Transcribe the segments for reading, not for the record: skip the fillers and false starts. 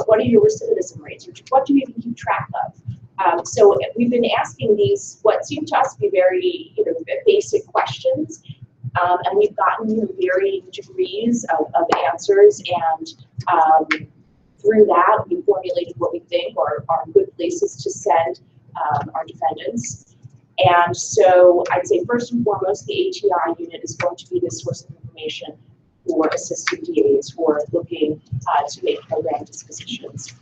What are your recidivism rates? Or what do you even keep track of? So we've been asking these, what seem to us to be very basic questions, and we've gotten varying degrees of answers, and through that, we formulated what we think are good places to send our defendants. And so I'd say first and foremost, the ATI unit is going to be the source of information for assistant DAs who are looking to make program dispositions.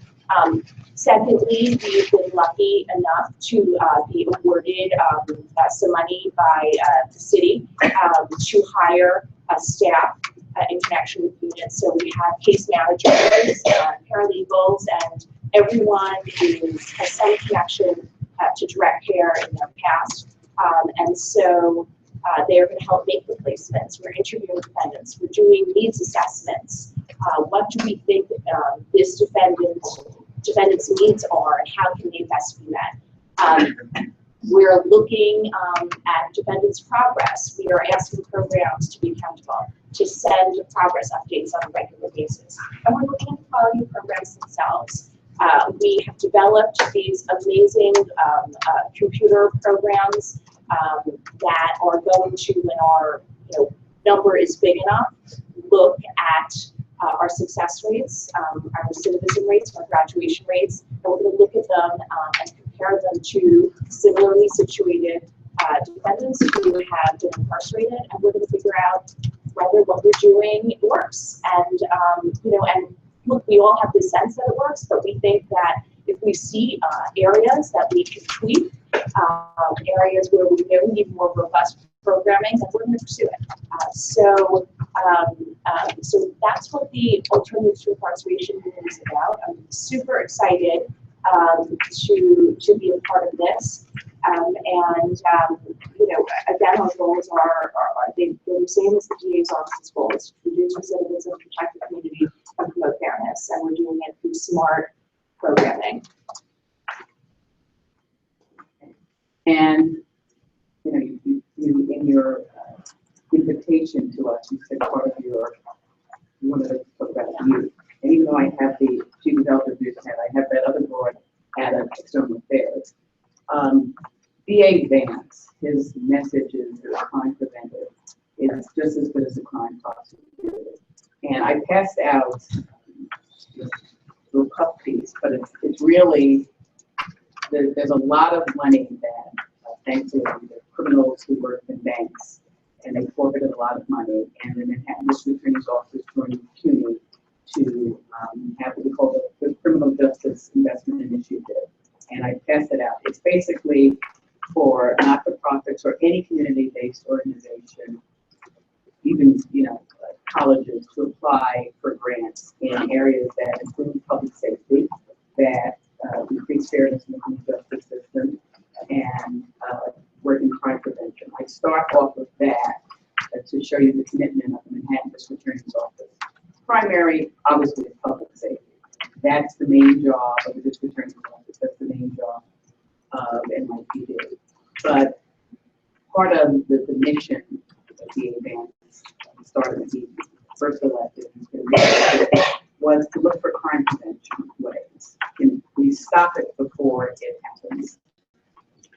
Secondly, we've been lucky enough to be awarded some money by the city to hire staff in connection with units. So we have case managers, paralegals, and everyone has some connection to direct care in their past. And so they are going to help make the placements. We're interviewing defendants. We're doing needs assessments. What do we think this defendant's needs are, and how can they best be met? We're looking at defendants' progress. We are asking programs to be accountable, to send progress updates on a regular basis. And we're looking at the quality of programs themselves. We have developed these amazing computer programs that are going to, when our number is big enough, look at our success rates, our recidivism rates, our graduation rates, and we're going to look at them and compare them to similarly situated defendants who have been incarcerated, and we're going to figure out whether what we're doing works. And and look, we all have this sense that it works, but we think that if we see areas that we can tweak, areas where we know we need more robust programming, then we're going to pursue it. So that's what the Alternatives to Incarceration Unit is about. I'm super excited to be a part of this. Again, our goals are they're the same as the DA's office's goals: reduce recidivism, protect the community, and promote fairness. And we're doing it through smart programming. And you in your invitation to us, you said part of you wanted to talk about youth. And even though I have the Chief Development Hat, I have that other board hat of External Affairs. DA Vance, his message is that crime preventive is just as good as a crime prosecutor. And I passed out little cup piece, but it's really, there's a lot of money that, thanks to the criminals who work in banks, and they forfeited a lot of money, and the Manhattan District Attorney's Office joined CUNY to have what we call the Criminal Justice Investment Initiative. And I passed it out. It's basically for not-for-profits or any community-based organization, even colleges, to apply for grants in areas that improve public safety, that increase fairness in the criminal justice system, and work in crime prevention. I start off with that to show you the commitment of the Manhattan District Attorney's Office. Primary, obviously, is public safety. That's the main job of the District Attorney's Office. That's the main job of NYPD. But part of the mission of the advance, started when he first elected, was to look for crime prevention ways. Can we stop it before it happens?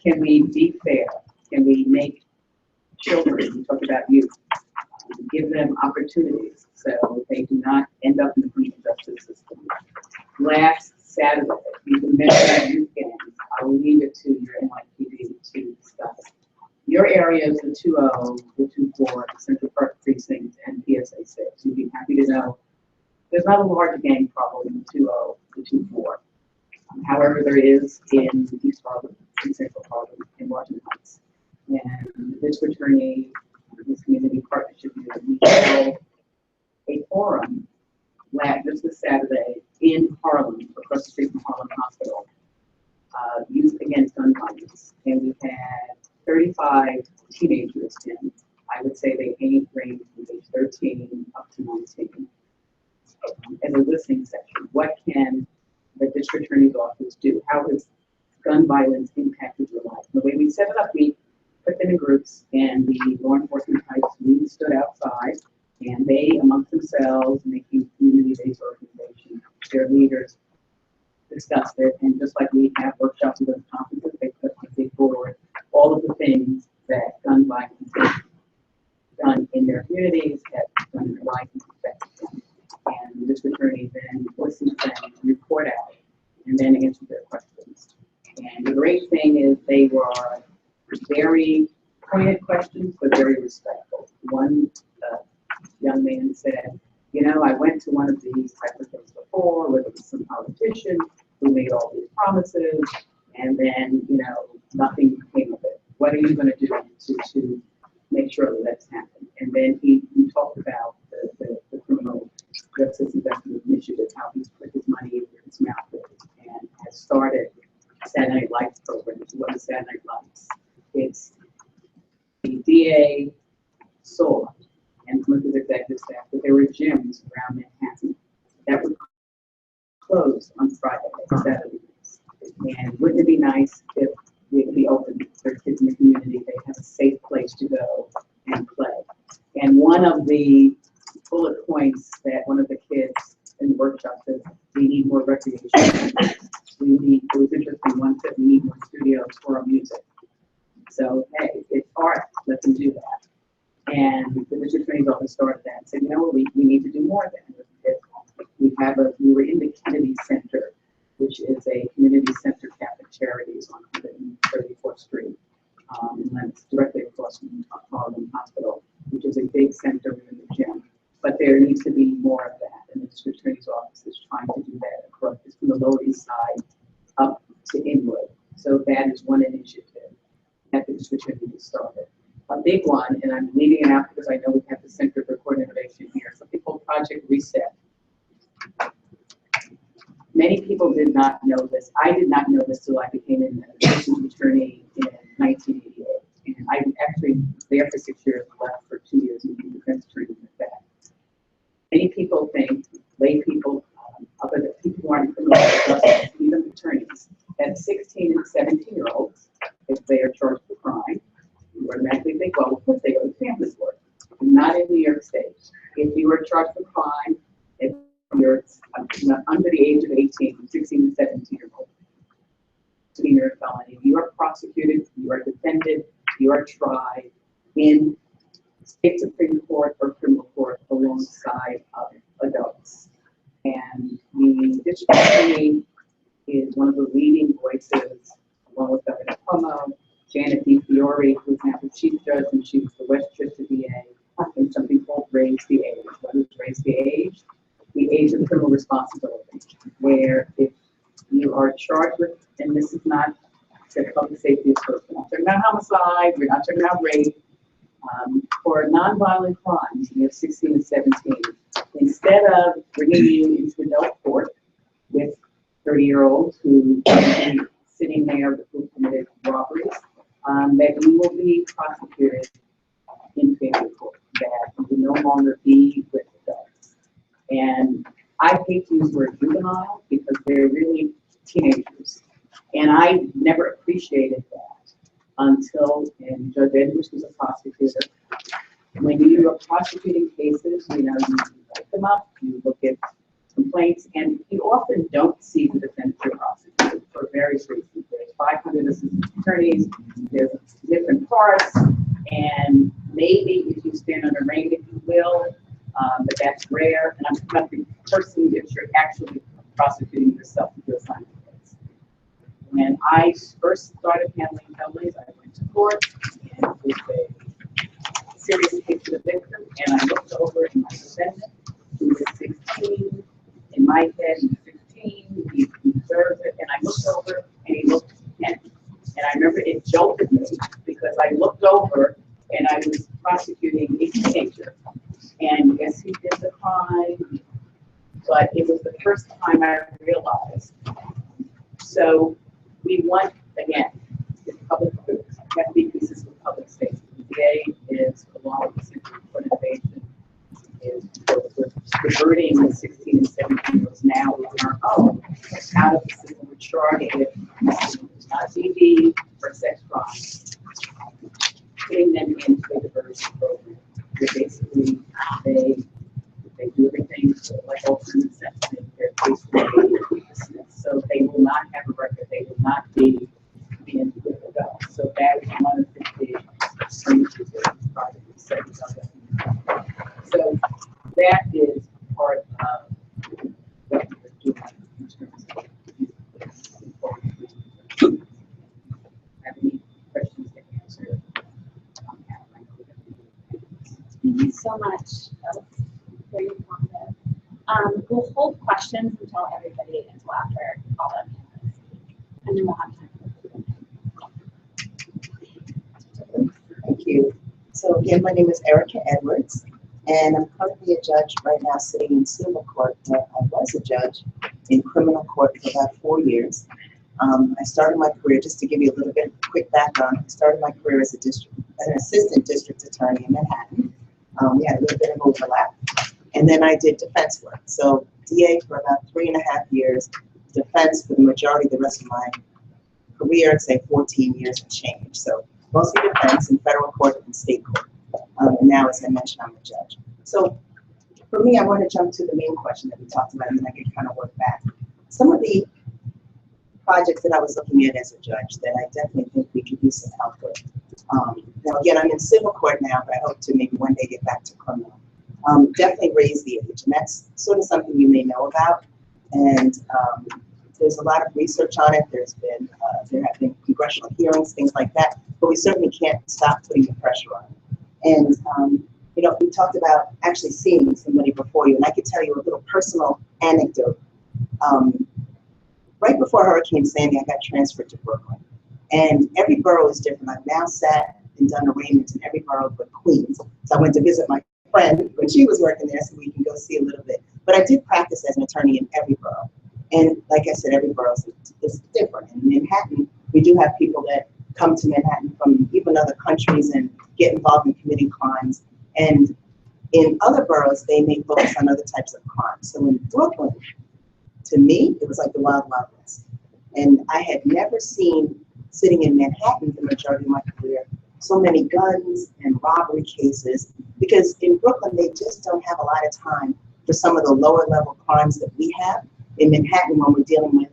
Can we be fair? Can we make children, we talk about youth, give them opportunities so they do not end up in the criminal justice system? Last Saturday, you can mention youth games. I will leave it to your NYPD to discuss. Your area is the 2-0, the 2-4, the Central Park Precinct, and PSA 6. You'd be happy to know there's not a large gang problem in the 2-0, the 2-4. However, there is in East Harlem, in Central Harlem, in Washington Heights. And the district attorney, this community partnership unit, we held a forum just this Saturday in Harlem, across the street from Harlem Hospital, Youth Against Gun Violence. And we had 35 teenagers in. I would say they range from age 13 up to 19. As a listening session, what can the district attorney's office do? How has gun violence impacted your life? The way we set it up, we put them in groups, and the law enforcement types, we stood outside, and they, amongst themselves, making community-based organizations, their leaders discussed it, and just like we have workshops and conferences, they forward all of the things that gun violence has done in their communities, have done in their lives, and affected them. And the district attorney then listens to them, report out, and then answer their questions. And the great thing is they were very pointed questions, but very respectful. One young man said, you know, I went to one of these type of things before, where there was some politician who made all these promises, and then, you know, nothing came of it. What are you going to do to make sure that that's happened? And then he talked about the criminal justice investment initiative, how he's put his money where his mouth is, and has started Saturday Night Lights programs. What is Saturday Night Lights? It's the DA saw, and some of his executive staff, that there were gyms around Manhattan that would close on Friday and Saturdays. And wouldn't it be nice if we could be open for kids in the community? They have a safe place to go and play. And one of the bullet points that one of the kids in the workshop said, we need more recreation. It was interesting, one said we need more studios for our music. So, hey, it's art, let them do that. And the district attorney's office started that and said, you know what, we need to do more of that. We were in the Kennedy Center, which is a community center Catholic Charities on 134th Street. And that's directly across from Harlem Hospital, which is a big center in the gym. But there needs to be more of that, and the district attorney's office is trying to do that across from the Lower East Side up to Inwood. So that is one initiative that the district attorney started. A big one, and I'm leaving it out because I know we have the Center for Court Innovation here, something called Project Reset. Many people did not know this. I did not know this till I became an district attorney in 1988. And I actually was there for 6 years, left for 2 years, and became defense attorney with that. Many people think, lay people, other people who aren't criminal justice, even attorneys, that 16 and 17-year-olds, if they are charged with crime, you automatically think, well, of course they go to family court. Not in New York State. If you are charged with crime, if you're under the age of 18, 16 and 17-year-olds, misdemeanor felony, you are prosecuted, you are defended, you are tried in state Supreme Court or criminal court alongside of adults. And the district attorney is one of the leading voices, along with Governor Cuomo, Janet DiFiore, who's now the chief judge, and she was the Westchester DA, in something called Raise the Age. What is Raise the Age? The age of criminal responsibility, where if you are charged with, and this is not the public safety is first, we're not talking about homicide, we're not talking about rape, for nonviolent crimes, you're 16 and 17, instead of bringing you into adult court with 30-year-olds who are sitting there who committed robberies, that you will be prosecuted in family court, that you will no longer be with adults. And I hate to use the word juvenile because they're really teenagers. And I never appreciated that until, and Judge Edwards was a prosecutor. When you are prosecuting cases, you know, you write them up, you look at complaints, and you often don't see the defendant you're prosecuting for various reasons. There's 500 assistant attorneys, there's different parts, and maybe if you stand on a ring, if you will, but that's rare. And I'm talking about the person that you're actually prosecuting yourself to do a sign of case. When I first started handling felonies, I went to court and it was a serious case to the victim, and I looked over at my defendant, who was 16. In my head, he was 15, he deserves it, and I looked over and he looked 10. And I remember it jolted me because I looked over and I was prosecuting a teenager. And yes, he did the crime, but it was the first time I realized. So we want, again, public, have to be pieces of public safety. The DA is, along with the Center for Innovation, is diverting the 16 and 17 years now on our own out of the system. We're charged with DV for sex crimes, putting them into a diversion program. Where basically they do everything like alternate sentencing. They're basically so much. That was very informative. We'll hold questions until after all of them, and then we'll have time for Q&A. Thank you. So again, my name is Erica Edwards, and I'm currently a judge right now sitting in civil court, but I was a judge in criminal court for about 4 years. I started my career, just to give you a little bit of quick background, I started my career as an assistant district attorney in Manhattan. We had a little bit of overlap. And then I did defense work. So DA for about 3.5 years, defense for the majority of the rest of my career, I'd say 14 years and change. So mostly defense in federal court and state court. And now, as I mentioned, I'm a judge. So for me, I want to jump to the main question that we talked about, and then I can kind of work back. Some of the projects that I was looking at as a judge that I definitely think we could use some help with. Now again, I'm in civil court now, but I hope to maybe one day get back to criminal. Definitely raise the age, and that's sort of something you may know about. And there's a lot of research on it. There have been congressional hearings, things like that, but we certainly can't stop putting the pressure on it. And you know, we talked about actually seeing somebody before you, and I could tell you a little personal anecdote. Right before Hurricane Sandy, I got transferred to Brooklyn. And every borough is different. I've now sat and done arraignments in every borough but Queens. So I went to visit my friend when she was working there so we can go see a little bit. But I did practice as an attorney in every borough. And like I said, every borough is different. In Manhattan, we do have people that come to Manhattan from even other countries and get involved in committing crimes. And in other boroughs, they may focus on other types of crimes. So in Brooklyn, to me, it was like the Wild Wild West. And I had never seen, sitting in Manhattan the majority of my career, so many guns and robbery cases, because in Brooklyn, they just don't have a lot of time for some of the lower level crimes that we have in Manhattan when we're dealing with,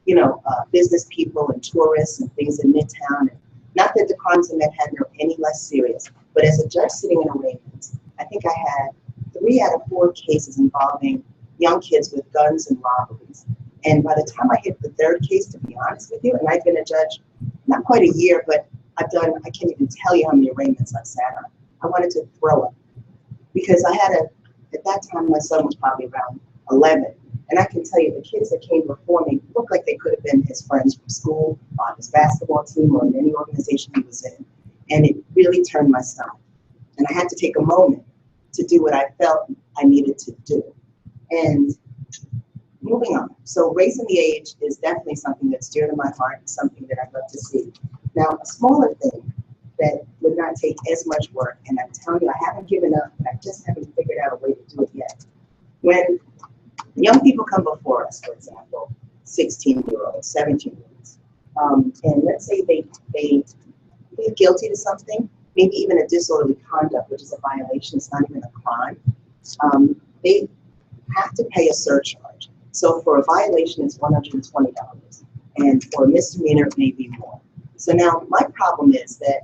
you know, business people and tourists and things in Midtown. And not that the crimes in Manhattan are any less serious, but as a judge sitting in arraignments, I think I had 3 out of 4 cases involving young kids with guns and robberies. And by the time I hit the 3rd case, to be honest with you, and I've been a judge not quite a year, but I can't even tell you how many arraignments I've sat on. I wanted to throw up because I had at that time, my son was probably around 11. And I can tell you the kids that came before me looked like they could have been his friends from school, on his basketball team, or in any organization he was in. And it really turned my stomach. And I had to take a moment to do what I felt I needed to do. And moving on. So raising the age is definitely something that's dear to my heart and something that I'd love to see. Now, a smaller thing that would not take as much work, and I'm telling you, I haven't given up, but I just haven't figured out a way to do it yet. When young people come before us, for example, 16-year-olds, 17-year-olds, and let's say they plead guilty to something, maybe even a disorderly conduct, which is a violation, it's not even a crime, they have to pay a surcharge. So for a violation, it's $120, and for a misdemeanor, it may be more. So now my problem is that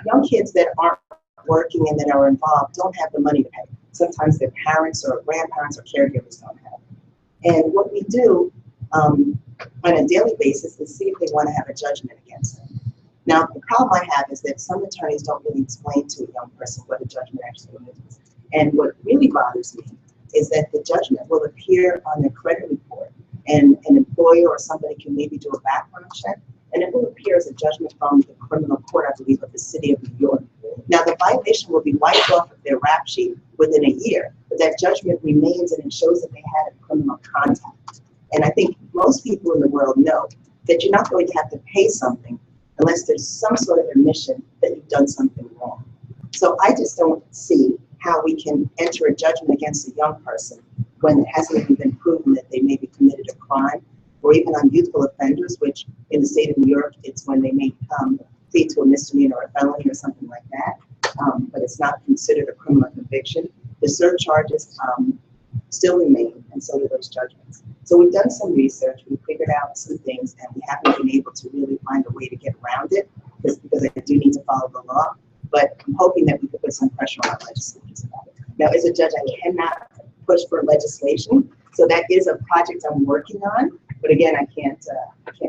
young kids that aren't working and that are involved don't have the money to pay. Sometimes their parents or grandparents or caregivers don't have it. And what we do on a daily basis is see if they want to have a judgment against them. Now, the problem I have is that some attorneys don't really explain to a young person what a judgment actually is. And what really bothers me is that the judgment will appear on the credit report, and an employer or somebody can maybe do a background check, and it will appear as a judgment from the criminal court, I believe, of the city of New York. Now, the violation will be wiped off of their rap sheet within a year, but that judgment remains and it shows that they had a criminal contact. And I think most people in the world know that you're not going to have to pay something unless there's some sort of admission that you've done something wrong. So I just don't see how we can enter a judgment against a young person when it hasn't even been proven that they maybe committed a crime, or even on youthful offenders, which in the state of New York, it's when they may plead to a misdemeanor or a felony or something like that, but it's not considered a criminal conviction. The surcharges still remain, and so do those judgments. So we've done some research, we've figured out some things, and we haven't been able to really find a way to get around it, because I do need to follow the law, but I'm hoping that we could put some pressure on our legislators about it. Now, as a judge, I cannot push for legislation, so that is a project I'm working on, but again, I can't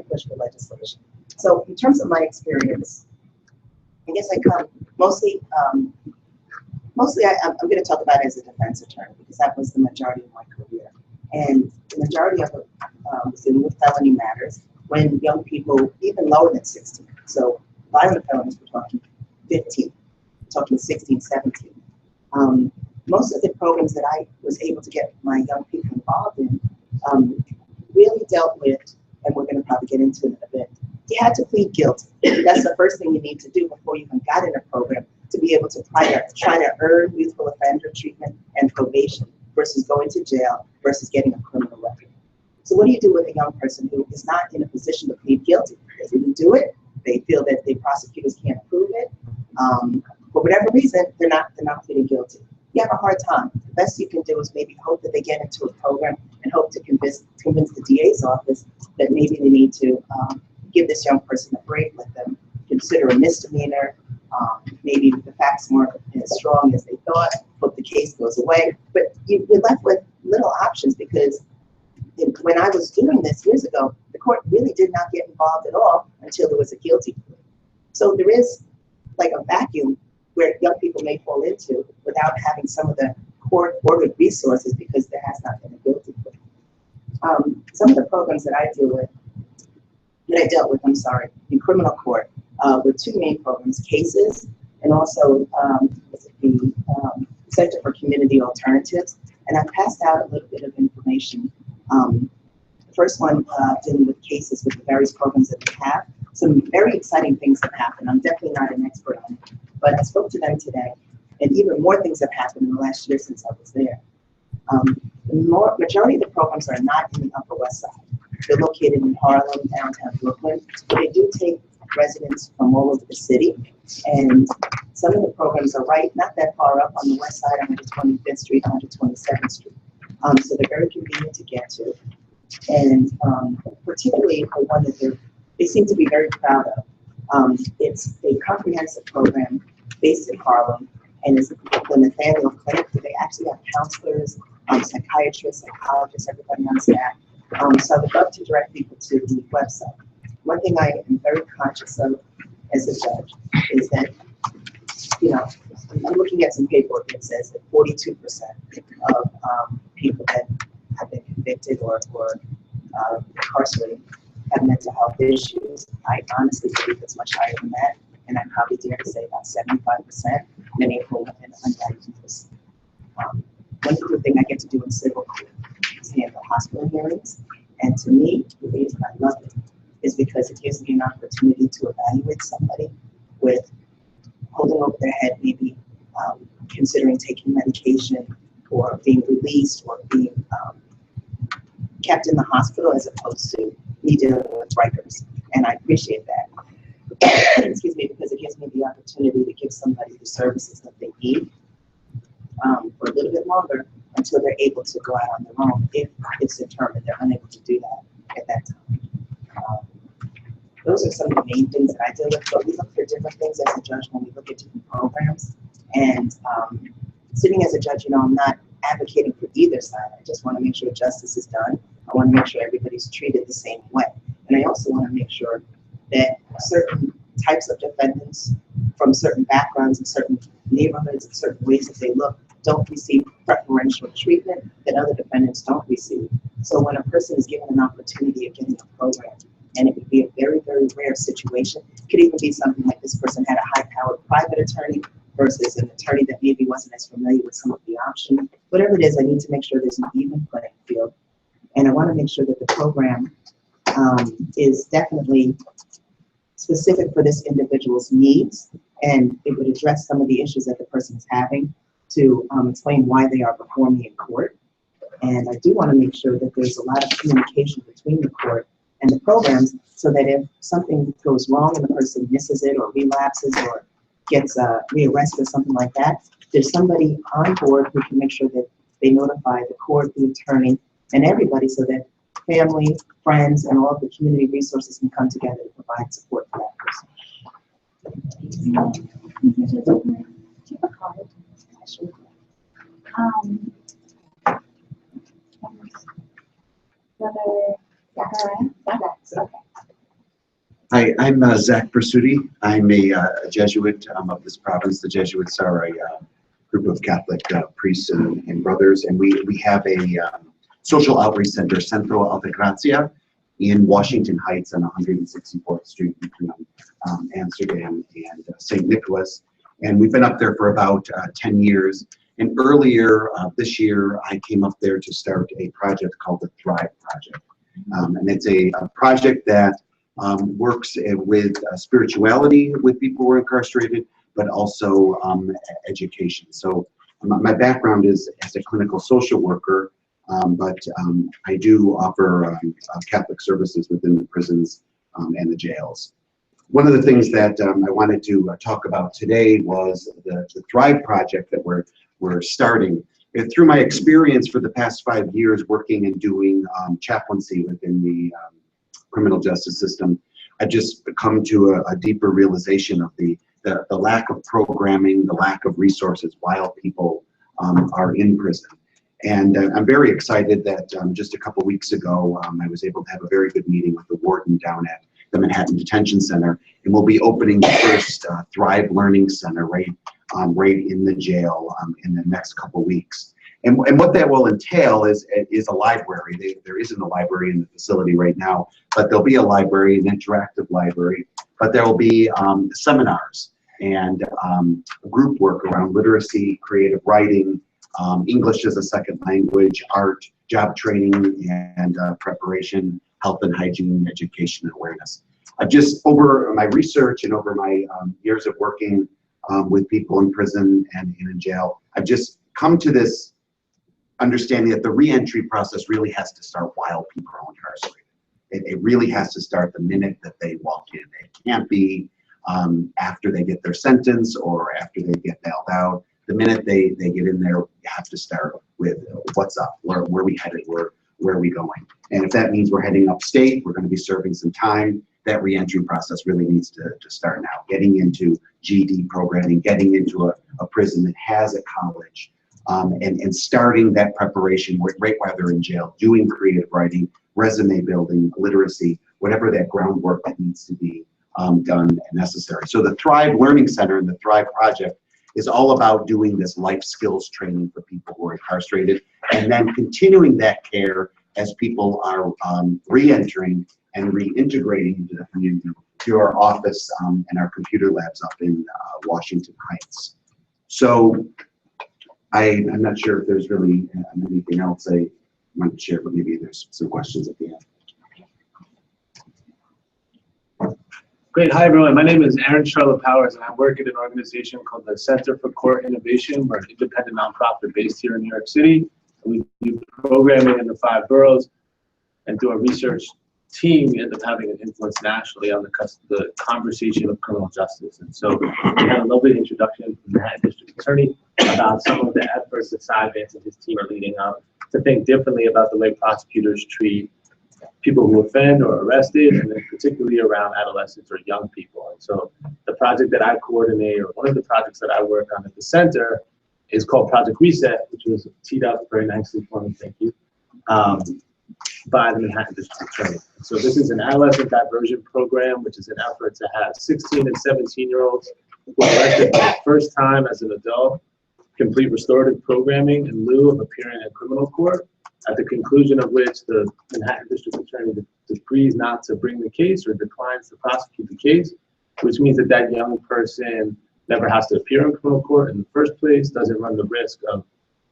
push for legislation. So in terms of my experience, I guess I come mostly mostly I'm going to talk about it as a defense attorney because that was the majority of my career. And the majority of it was in with felony matters when young people, even lower than 16, so violent felonies, we're talking 15, talking 16, 17. Most of the programs that I was able to get my young people involved in really dealt with, and we're going to probably get into it in a bit, you had to plead guilty. That's the first thing you need to do before you even got in a program to be able to try to earn youthful offender treatment and probation versus going to jail versus getting a criminal record. So what do you do with a young person who is not in a position to plead guilty? They didn't do it. They feel that the prosecutors can't prove it. For whatever reason, they're not pleading guilty. You have a hard time. The best you can do is maybe hope that they get into a program and hope to convince the DA's office that maybe they need to give this young person a break, let them consider a misdemeanor. Maybe the facts weren't as strong as they thought, hope the case goes away. But you're left with little options because when I was doing this years ago, the court really did not get involved at all until there was a guilty plea. So there is like a vacuum where young people may fall into without having some of the court-ordered resources because there has not been a guilty plea. Some of the programs that I dealt with, in criminal court were two main programs, cases, and also the Center for Community Alternatives. And I passed out a little bit of information. The first one dealing with cases with the various programs that we have. Some very exciting things have happened. I'm definitely not an expert on it, but I spoke to them today, and even more things have happened in the last year since I was there. The majority of the programs are not in the Upper West Side. They're located in Harlem, downtown Brooklyn, but they do take residents from all over the city. And some of the programs are not that far up on the west side, 125th Street, 127th Street. So they're very convenient to get to. And particularly the one that they seem to be very proud of. It's a comprehensive program based in Harlem, and it's the Nathaniel Clinic. They actually have counselors, psychiatrists, psychologists, everybody on staff. So I would love to direct people to the website. One thing I am very conscious of as a judge is that, I'm looking at some paperwork that says that 42% of people that have been convicted or incarcerated have mental health issues. I honestly believe it's much higher than that, and I probably dare to say about 75%, many of whom have been undiagnosed. One cool thing I get to do in civil court is handle hospital hearings, and to me, the reason I love it is because it gives me an opportunity to evaluate somebody with holding over their head, maybe considering taking medication or being released or being kept in the hospital as opposed to me dealing with Rikers. And I appreciate that. Excuse me, because it gives me the opportunity to give somebody the services that they need for a little bit longer until they're able to go out on their own if it's determined they're unable to do that at that time. Those are some of the main things that I deal with, but we look for different things as a judge when we look at different programs. And sitting as a judge, I'm not advocating for either side. I just want to make sure justice is done. I want to make sure everybody's treated the same way. And I also want to make sure that certain types of defendants from certain backgrounds and certain neighborhoods and certain ways that they look don't receive preferential treatment that other defendants don't receive. So when a person is given an opportunity of getting a program, and it would be a very, very rare situation, it could even be something like this person had a high-powered private attorney versus an attorney that maybe wasn't as familiar with some of the options. Whatever it is, I need to make sure there's an even playing field. And I want to make sure that the program is definitely specific for this individual's needs, and it would address some of the issues that the person is having to explain why they are before me in court. And I do want to make sure that there's a lot of communication between the court and the programs so that if something goes wrong and the person misses it or relapses or gets rearrested or something like that, there's somebody on board who can make sure that they notify the court, the attorney, and everybody so that family, friends, and all of the community resources can come together to provide support for that person. Do you have a comment? Hi, I'm Zach Pursuti. I'm a Jesuit of this province. The Jesuits are a group of Catholic priests and brothers, and we have a social outreach center, Centro Altagracia, in Washington Heights on 164th Street between Amsterdam and St. Nicholas. And we've been up there for about 10 years. And earlier this year, I came up there to start a project called the Thrive Project. And it's a project that works with spirituality with people who are incarcerated, but also education. So my background is as a clinical social worker, but I do offer Catholic services within the prisons and the jails. One of the things that I wanted to talk about today was the Thrive Project that we're starting. And through my experience for the past 5 years working and doing chaplaincy within the criminal justice system, I've just come to a deeper realization of the lack of programming, the lack of resources while people are in prison. And I'm very excited that just a couple weeks ago, I was able to have a very good meeting with the warden down at the Manhattan Detention Center, and we'll be opening the first Thrive Learning Center right in the jail in the next couple weeks. And what that will entail is a library. There isn't a library in the facility right now, but there'll be a library, an interactive library, but there will be seminars and group work around literacy, creative writing, English as a second language, art, job training and preparation, health and hygiene, education and awareness. I've just, over my research and over my years of working with people in prison and in jail, I've just come to this understanding that the reentry process really has to start while people are incarcerated. It really has to start the minute that they walk in. It can't be after they get their sentence or after they get bailed out. The minute they get in there, you have to start with what's up, where we headed, where are we going? And if that means we're heading upstate, we're going to be serving some time, that reentry process really needs to start now. Getting into GED programming, getting into a prison that has a college, and starting that preparation right while they're in jail, doing creative writing, resume building, literacy, whatever that groundwork that needs to be done and necessary. So the Thrive Learning Center and the Thrive Project is all about doing this life skills training for people who are incarcerated, and then continuing that care as people are re-entering and reintegrating into the community through our office and our computer labs up in Washington Heights. So I'm not sure if there's really anything else I want to share, but maybe there's some questions at the end. Great. Hi, everyone. My name is Aaron Charlotte Powers, and I work at an organization called the Center for Court Innovation. We're an independent nonprofit based here in New York City. We do programming in the 5 boroughs, and through our research team, we end up having an influence nationally on the conversation of criminal justice. And so we had a lovely introduction from the Manhattan District Attorney about some of the efforts that Cy Vance and his team are leading up to think differently about the way prosecutors treat people who offend or arrested, and then particularly around adolescents or young people. And so the project that I coordinate, or one of the projects that I work on at the center, is called Project Reset, which was teed up very nicely for me, thank you, by the Manhattan District Attorney. So this is an adolescent diversion program, which is an effort to have 16 and 17-year-olds who are arrested for the first time as an adult complete restorative programming in lieu of appearing in criminal court, at the conclusion of which the Manhattan District Attorney decrees not to bring the case or declines to prosecute the case, which means that that young person never has to appear in criminal court in the first place, doesn't run the risk of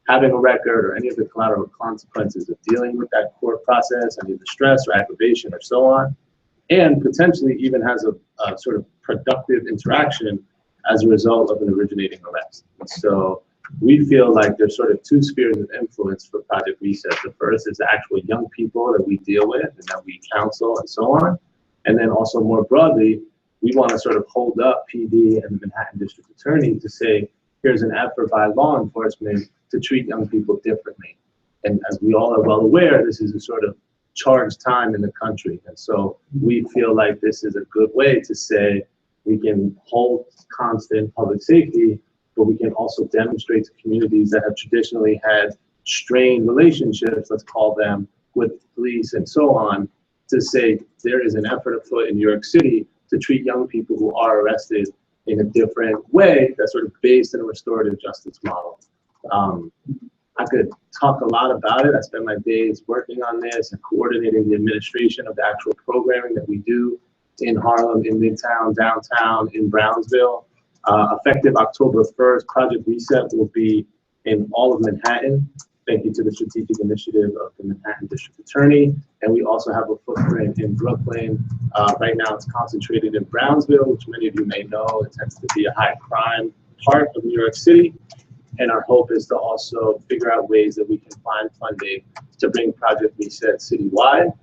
having a record or any of the collateral consequences of dealing with that court process, any of the stress or aggravation or so on, and potentially even has a sort of productive interaction as a result of an originating arrest. So we feel like there's sort of 2 spheres of influence for Project Reset. The first is the actual young people that we deal with and that we counsel and so on. And then also more broadly, we want to sort of hold up PD and the Manhattan District Attorney to say, here's an effort by law enforcement to treat young people differently. And as we all are well aware, this is a sort of charged time in the country. And so we feel like this is a good way to say we can hold constant public safety, but we can also demonstrate to communities that have traditionally had strained relationships, let's call them, with police and so on, to say there is an effort afoot in New York City to treat young people who are arrested in a different way that's sort of based in a restorative justice model. I could talk a lot about it. I spend my days working on this and coordinating the administration of the actual programming that we do in Harlem, in Midtown, downtown, in Brownsville. Effective October 1st, Project Reset will be in all of Manhattan. Thank you to the strategic initiative of the Manhattan District Attorney. And we also have a footprint in Brooklyn. Right now it's concentrated in Brownsville, which many of you may know. It tends to be a high crime part of New York City. And our hope is to also figure out ways that we can find funding to bring Project Reset citywide.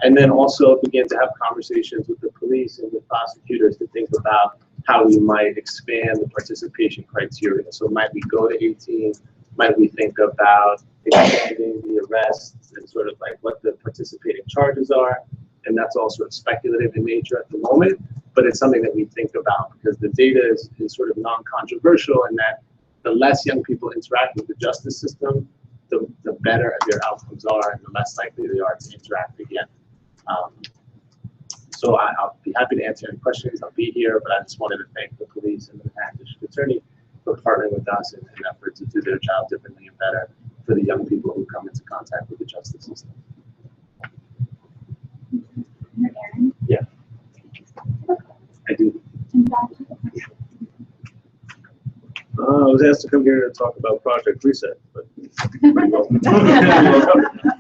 And then also begin to have conversations with the police and with prosecutors to think about how we might expand the participation criteria. So might we go to 18? Might we think about expanding the arrests and sort of like what the participating charges are? And that's all sort of speculative in nature at the moment, but it's something that we think about because the data is sort of non-controversial in that the less young people interact with the justice system, the better their outcomes are and the less likely they are to interact again. So I'll be happy to answer any questions. I'll be here, but I just wanted to thank the police and the Manhattan District Attorney for partnering with us in an effort to do their job differently and better for the young people who come into contact with the justice system. Aaron? Yeah, I do. I was asked to come here to talk about Project Reset, but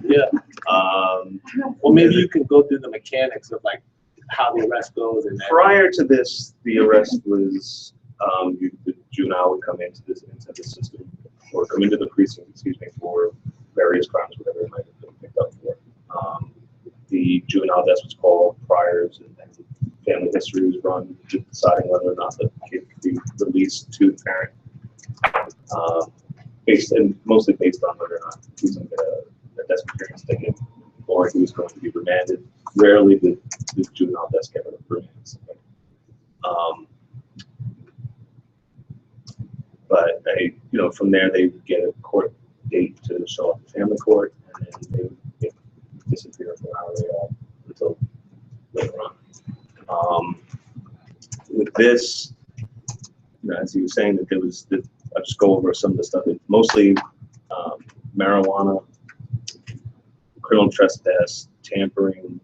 yeah. Well, maybe you can go through the mechanics of like how the arrest goes. And prior to this, the arrest was the juvenile would come into the system or come into the precinct, excuse me, for various crimes, whatever it might have been picked up for. The juvenile desk was called priors, and family history was run, deciding whether or not the kid could be released to the parent. Mostly based on whether or not he was going to get a desk appearance ticket or he was going to be remanded. Rarely did the juvenile desk ever remand something. But from there they would get a court date to show up at family court, and then they would disappear from our radar until later on. With this, as he was saying, that there was I'll just go over some of the stuff. It's mostly marijuana, criminal trespass, tampering,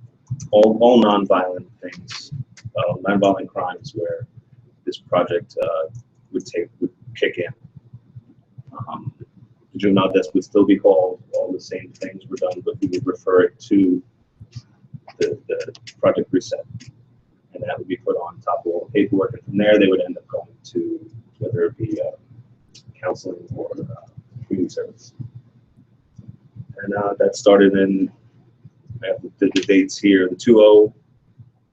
all nonviolent things, nonviolent crimes where this project would kick in. The juvenile desk would still be called, all the same things were done, but we would refer it to the Project Reset, and that would be put on top of all the paperwork, and from there they would end up going to whether it be counseling or community service. And that started in the dates here, the 2-0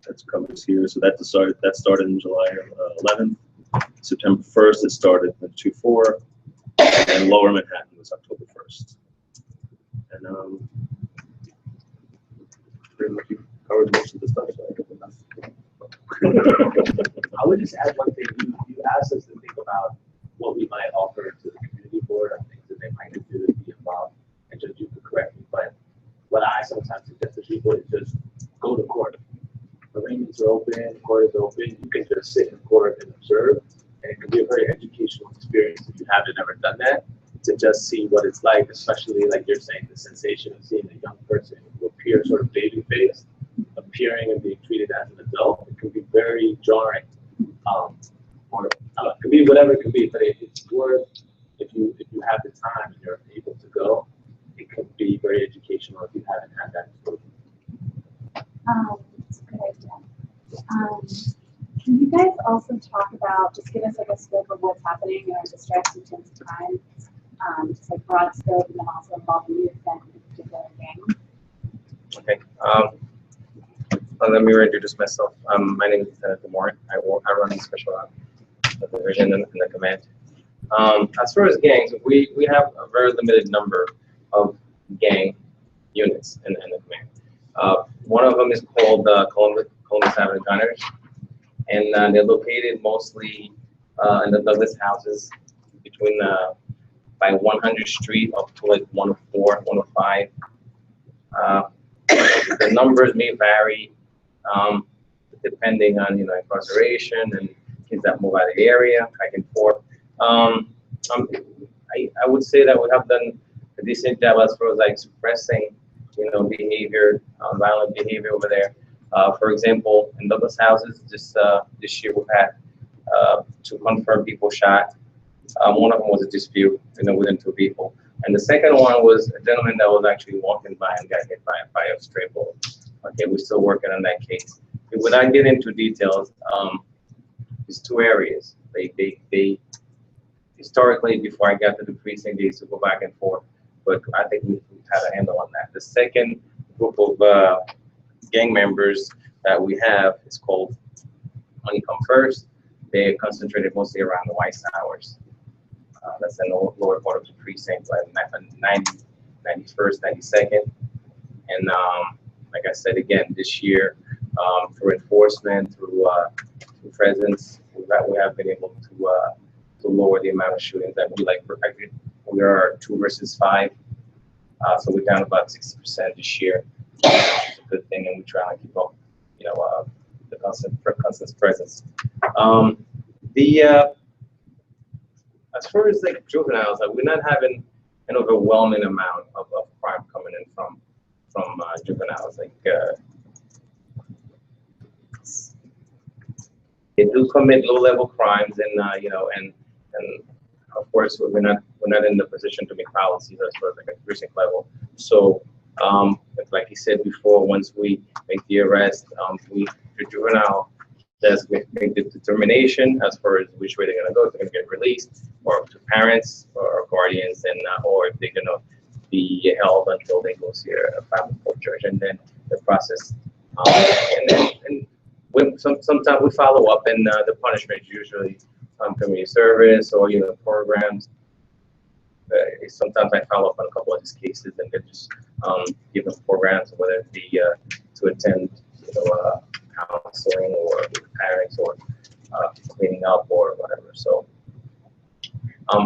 that's covers here. So that started in July 11th. September 1st it started in 2-4, and Lower Manhattan was October 1st. And pretty much you covered most of the stuff. I would just add one thing. You asked us to think about what we might offer to the community board on things that they might do to be involved, and just you could correct me. But what I sometimes suggest to people is just go to court. Arraignments are open, court is open. You can just sit in court and observe, and it can be a very educational experience if you haven't ever done that, to just see what it's like, especially like you're saying, the sensation of seeing a young person who appears sort of baby-faced, appearing and being treated as an adult. It can be very jarring. Or it could be whatever it could be, but it's worth, if you have the time and you're able to go, it could be very educational if you haven't had that exposure. That's a good idea. Can you guys also talk about, just give us like a scope of what's happening in our districts in terms of crime, just like broad scope, and then also involving youth and particular gang? Okay. Let me reintroduce myself. My name is Lieutenant DeMore. I run the special division in the command. As far as gangs, we have a very limited number of gang units in the command. One of them is called Columbus Avenue Gunners, and they're located mostly in the Douglas houses between by 100th Street up to like 104, 105. The numbers may vary depending on incarceration and kids that move out of the area, back and forth. I would say that we have done a decent job as far as like suppressing, behavior, violent behavior over there. For example, in Douglas houses, this year we've had 2 confirmed people shot. One of them was a dispute, within 2 people. And the second one was a gentleman that was actually walking by and got hit by a stray bullet. Okay, we're still working on that case. Without getting into details, there's 2 areas. They historically, before I got to the precinct, they used to go back and forth, but I think we've had a handle on that. The second group of gang members that we have is called Money Come First. They concentrated mostly around the White Towers. That's in the lower part of the precinct, like 90, 91st, 92nd. And like I said, again, this year, through enforcement, through presence, we have been able to lower the amount of shootings that we are 2 versus 5. So we're down about 60% this year, which is a good thing, and we try to keep up, the constant presence. As far as like juveniles, we're not having an overwhelming amount of crime coming in from juveniles. They do commit low-level crimes, and and of course we're not in the position to make policies as far as like a precinct level. So, like he said before, once we make the arrest, the juvenile does make the determination as far as which way they're gonna go. If they're gonna get released, or to parents or guardians, and or if they're gonna be held until they go see a family court judge, and then the process. Sometimes we follow up, and the punishment is usually community service or programs. Sometimes I follow up on a couple of these cases, and then just give them programs, whether it be to attend counseling, or with parents, or cleaning up, or whatever. So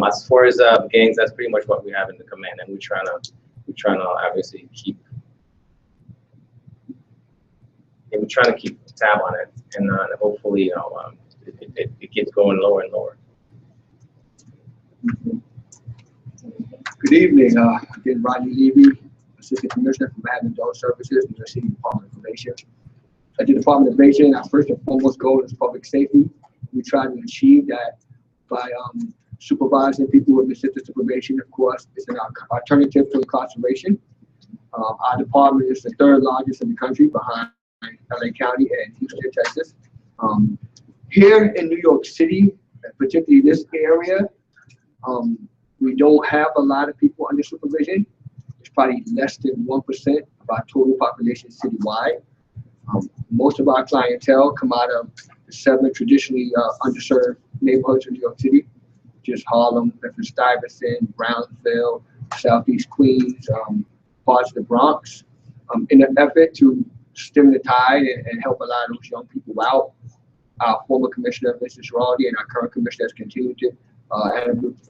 as far as gangs, that's pretty much what we have in the command, and we're trying to obviously keep tab on it, and hopefully it keeps going lower and lower. Good evening. Again, Rodney Levy, Assistant Commissioner for Management Adult Services in the City Department of Probation. At the Department of Probation, our first and foremost goal is public safety. We try to achieve that by supervising people with assistance to probation. Of course, it's an alternative to incarceration. Our department is the 3rd largest in the country, behind LA County and Houston, Texas. Here in New York City, particularly this area, we don't have a lot of people under supervision. It's probably less than 1% of our total population citywide. Most of our clientele come out of the 7 traditionally underserved neighborhoods in New York City, just Harlem, Bedford-Stuyvesant, Brownsville, Southeast Queens, parts of the Bronx. In an effort to stem the tide and help a lot of those young people out, our former commissioner, Mrs. Giraldi, and our current commissioner has continued to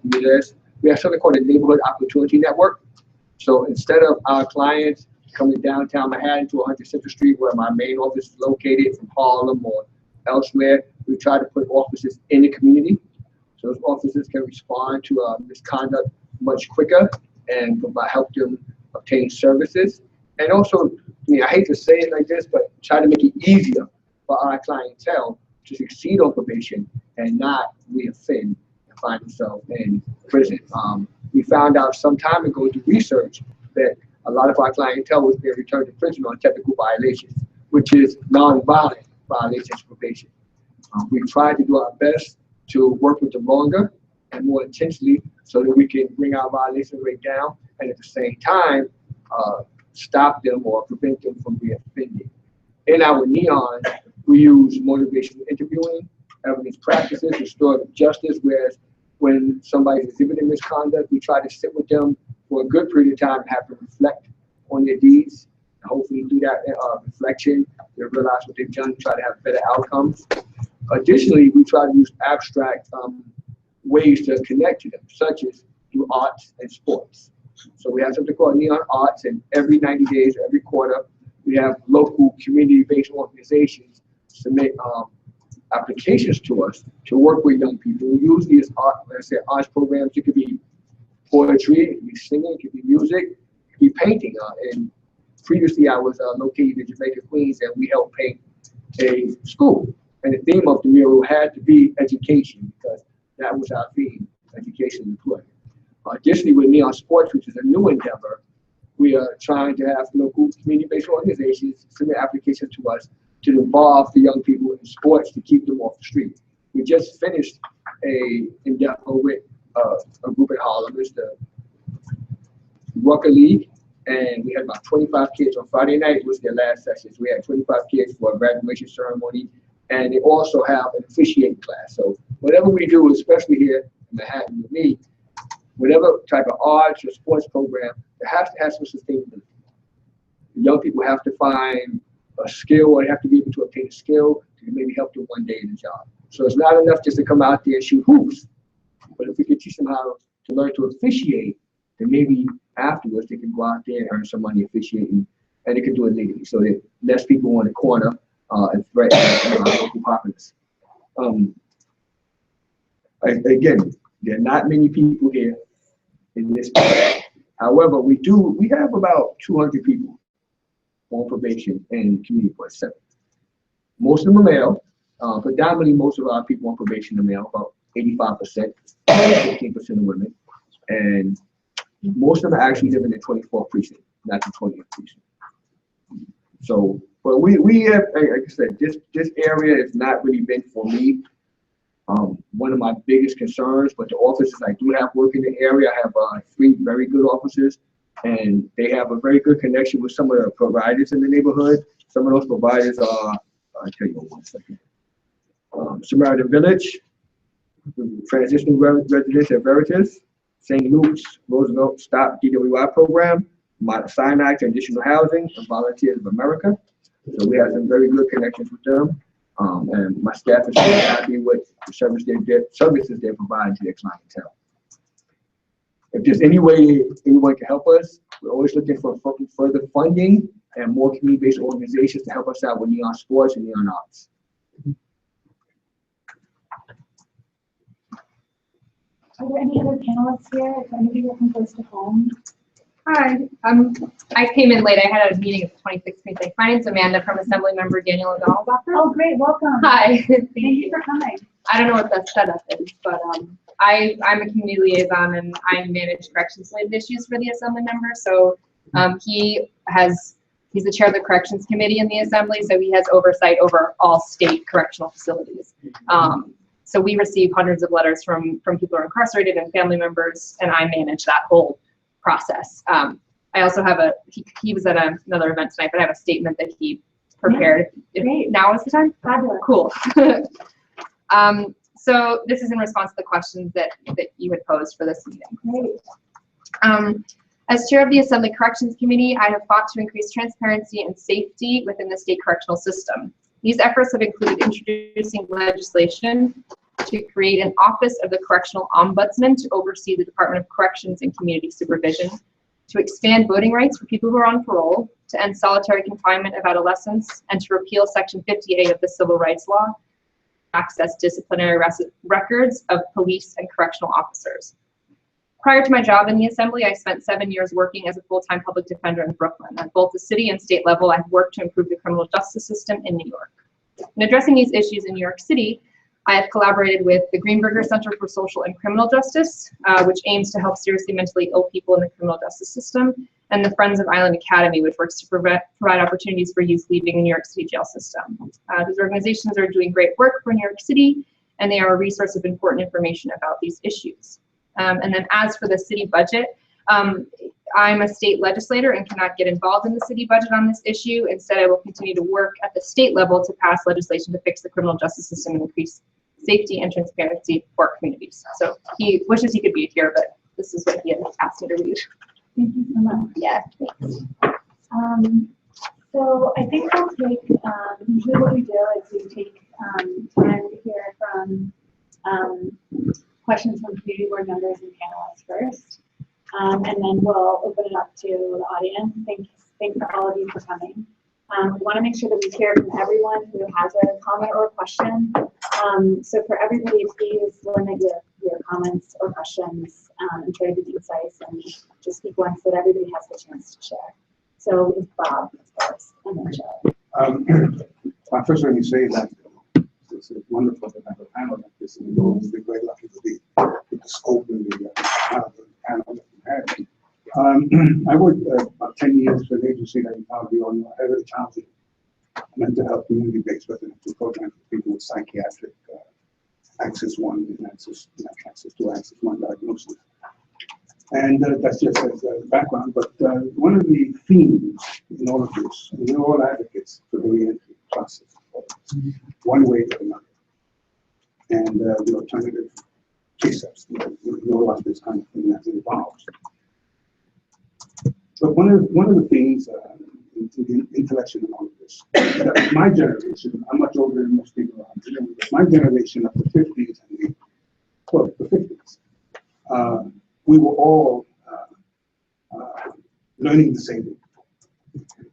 meet us. We have something called a Neighborhood Opportunity Network. So instead of our clients coming downtown Manhattan to 100 Central Street, where my main office is located, from Harlem or elsewhere, we try to put offices in the community. So those officers can respond to misconduct much quicker and help them obtain services. And also, I hate to say it like this, but try to make it easier for our clientele to succeed on probation and not reoffend and find themselves in prison. We found out some time ago through research that a lot of our clientele was being returned to prison on technical violations, which is non-violent violations of probation. We tried to do our best to work with them longer and more intensely so that we can bring our violation rate down, and at the same time, stop them or prevent them from reoffending. In our NEON, we use motivational interviewing, evidence practices, restorative justice, whereas when somebody's exhibiting misconduct, we try to sit with them for a good period of time and have them reflect on their deeds. And hopefully through that reflection, they'll realize what they've done and try to have better outcomes. Additionally, we try to use abstract ways to connect to them, such as through arts and sports. So we have something called Neon Arts, and every 90 days, every quarter, we have local community-based organizations submit applications to us to work with young people. Usually it's art, let's say arts programs. It could be poetry, it could be singing, it could be music, it could be painting. And previously I was located in Jamaica, Queens, and we helped paint a school. And the theme of the mural had to be education, because that was our theme, education and employment. Additionally, with Neon Sports, which is a new endeavor, we are trying to have local community-based organizations submit applications to us to involve the young people in sports to keep them off the street. We just finished a endeavor with a group in Harlem, it's the Rucker League, and we had about 25 kids on Friday night. It was their last session. So we had 25 kids for a graduation ceremony, and they also have an officiating class. So whatever we do, especially here in Manhattan with me, whatever type of arts or sports program, it has to have some sustainability. The young people have to find a skill, or they have to be able to obtain a skill to maybe help them one day in a job. So it's not enough just to come out there and shoot hoops, but if we could teach them how to learn to officiate, then maybe afterwards they can go out there and earn some money officiating, and they can do it legally, so that less people on the corner and threaten local populace. Again, there are not many people here in this place. However, we have about 200 people on probation in Community Board 7. Most of them are male. Predominantly, most of our people on probation are male, about 85%, 15% of women. And most of them are actually living in 24th precinct, not the 20th precinct. So, but we have, like I said, this area has not really been for me one of my biggest concerns, but the officers I do have work in the area, I have 3 very good officers, and they have a very good connection with some of the providers in the neighborhood. Some of those providers are, I'll tell you in 1 second. Samaritan Village, Transitional Residence at Veritas, St. Luke's, Roosevelt Stop DWI Program, Mount Sinai Transitional Housing, and Volunteers of America. So we have some very good connections with them. And my staff is very happy with the services they're providing to their clientele. If there's any way anyone can help us, we're always looking for further funding and more community-based organizations to help us out with Neon Sports and Neon Arts. Are there any other panelists here? If anybody from close to home? Hi, I came in late. I had a meeting at the 26th precinct. My name's Amanda from Assemblymember Daniel O'Donnell's office. Oh, great, welcome. Hi. Thank you for coming. I don't know what the setup is, but I'm a community liaison and I manage corrections-related issues for the Assembly member. So he's the chair of the corrections committee in the Assembly, so he has oversight over all state correctional facilities. So we receive hundreds of letters from people who are incarcerated and family members, and I manage that whole process. I also have he was at another event tonight, but I have a statement that he prepared. Yeah, great. Now is the time? Fabulous. Cool. So this is in response to the questions that you had posed for this meeting. Great. As chair of the Assembly Corrections Committee, I have fought to increase transparency and safety within the state correctional system. These efforts have included introducing legislation to create an Office of the Correctional Ombudsman to oversee the Department of Corrections and Community Supervision, to expand voting rights for people who are on parole, to end solitary confinement of adolescents, and to repeal Section 50A of the Civil Rights Law, access disciplinary records of police and correctional officers. Prior to my job in the Assembly, I spent 7 years working as a full-time public defender in Brooklyn. At both the city and state level, I've worked to improve the criminal justice system in New York. In addressing these issues in New York City, I have collaborated with the Greenberger Center for Social and Criminal Justice, which aims to help seriously mentally ill people in the criminal justice system, and the Friends of Island Academy, which works to provide opportunities for youth leaving the New York City jail system. These organizations are doing great work for New York City, and they are a resource of important information about these issues. And then as for the city budget, I'm a state legislator and cannot get involved in the city budget on this issue. Instead, I will continue to work at the state level to pass legislation to fix the criminal justice system and increase safety and transparency for our communities. So he wishes he could be here, but this is what he had asked me to read. Thank you so much. Yeah, thanks. So I think we'll take, usually what we do is we take time to hear from questions from community board members and panelists first. And then we'll open it up to the audience. Thanks for all of you for coming. We want to make sure that we hear from everyone who has a comment or a question. So for everybody, please limit your comments or questions and try to be concise and just speak once so that everybody has the chance to share. So it's Bob first, and then Joe. First, let me say that it's wonderful to have a panel like this, and we're always very lucky to be with the scope and the panel that we had. I worked about 10 years for an agency that you probably all know, a very talented mental health community-based residential program for people with psychiatric Axis 1 and Axis 2, Axis 1 diagnosis. And that's just as a background, but one of the themes in all of this, and we're all advocates for the reentry process, one way or another. And the alternative precepts, we know about this kind of thing as it evolves. But one of the things, the intellection in all of this, my generation, I'm much older than most people around here, but my generation of the 50s and the 50s, we were all learning the same thing.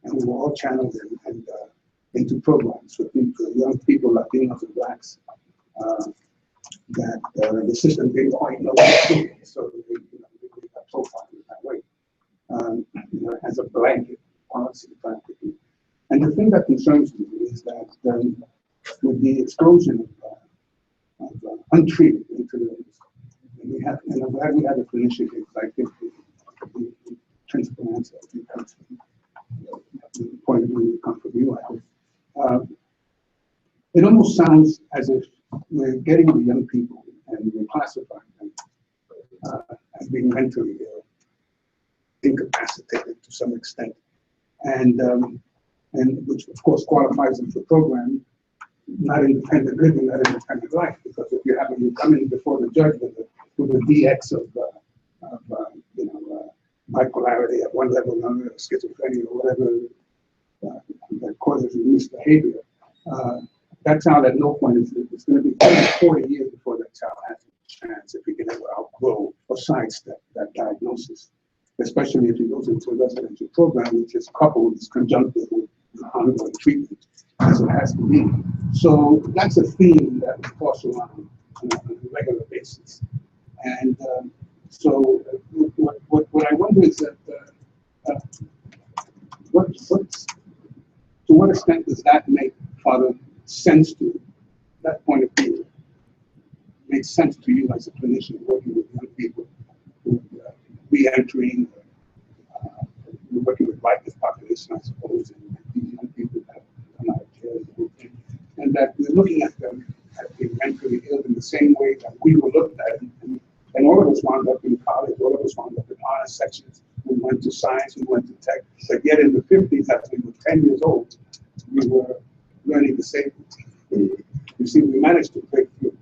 And we were all channeled into programs for young people, Latinos and Blacks, that the system didn't quite know what to do. So they got profiled in that way, as a blanket policy practically. And the thing that concerns me is that with the explosion of untreated incidents, and I'm glad we had a clinician here, because I think the principal answer comes from the point of view that comes from you, I hope. It almost sounds as if we're getting the young people and we're classifying them as being mentally ill, incapacitated to some extent, and which of course qualifies them for program, not independent living, not independent life, because if you come in before the judge with a DX of bipolarity at one level, another schizophrenia or whatever that causes misbehavior, that child at no point it's going to be 40 years before that child has a chance if he can ever outgrow or sidestep that diagnosis, especially if he goes into a residential program, which is coupled, it's conjunctive with ongoing treatment, as it has to be. So that's a theme that we cross around on a regular basis. And so what I wonder is that to what extent does that make, Father, sense to you? That point of view makes sense to you as a clinician working with young people who re-entering, working with this population, I suppose, and these young people that come out of jail, and that we're looking at them as being mentally ill in the same way that we were looked at. And all of us wound up in college, all of us wound up in honors sections. We went to science, we went to tech, but yet in the 50s, as we were 10 years old, we were learning the same thing. You see, we managed to break through.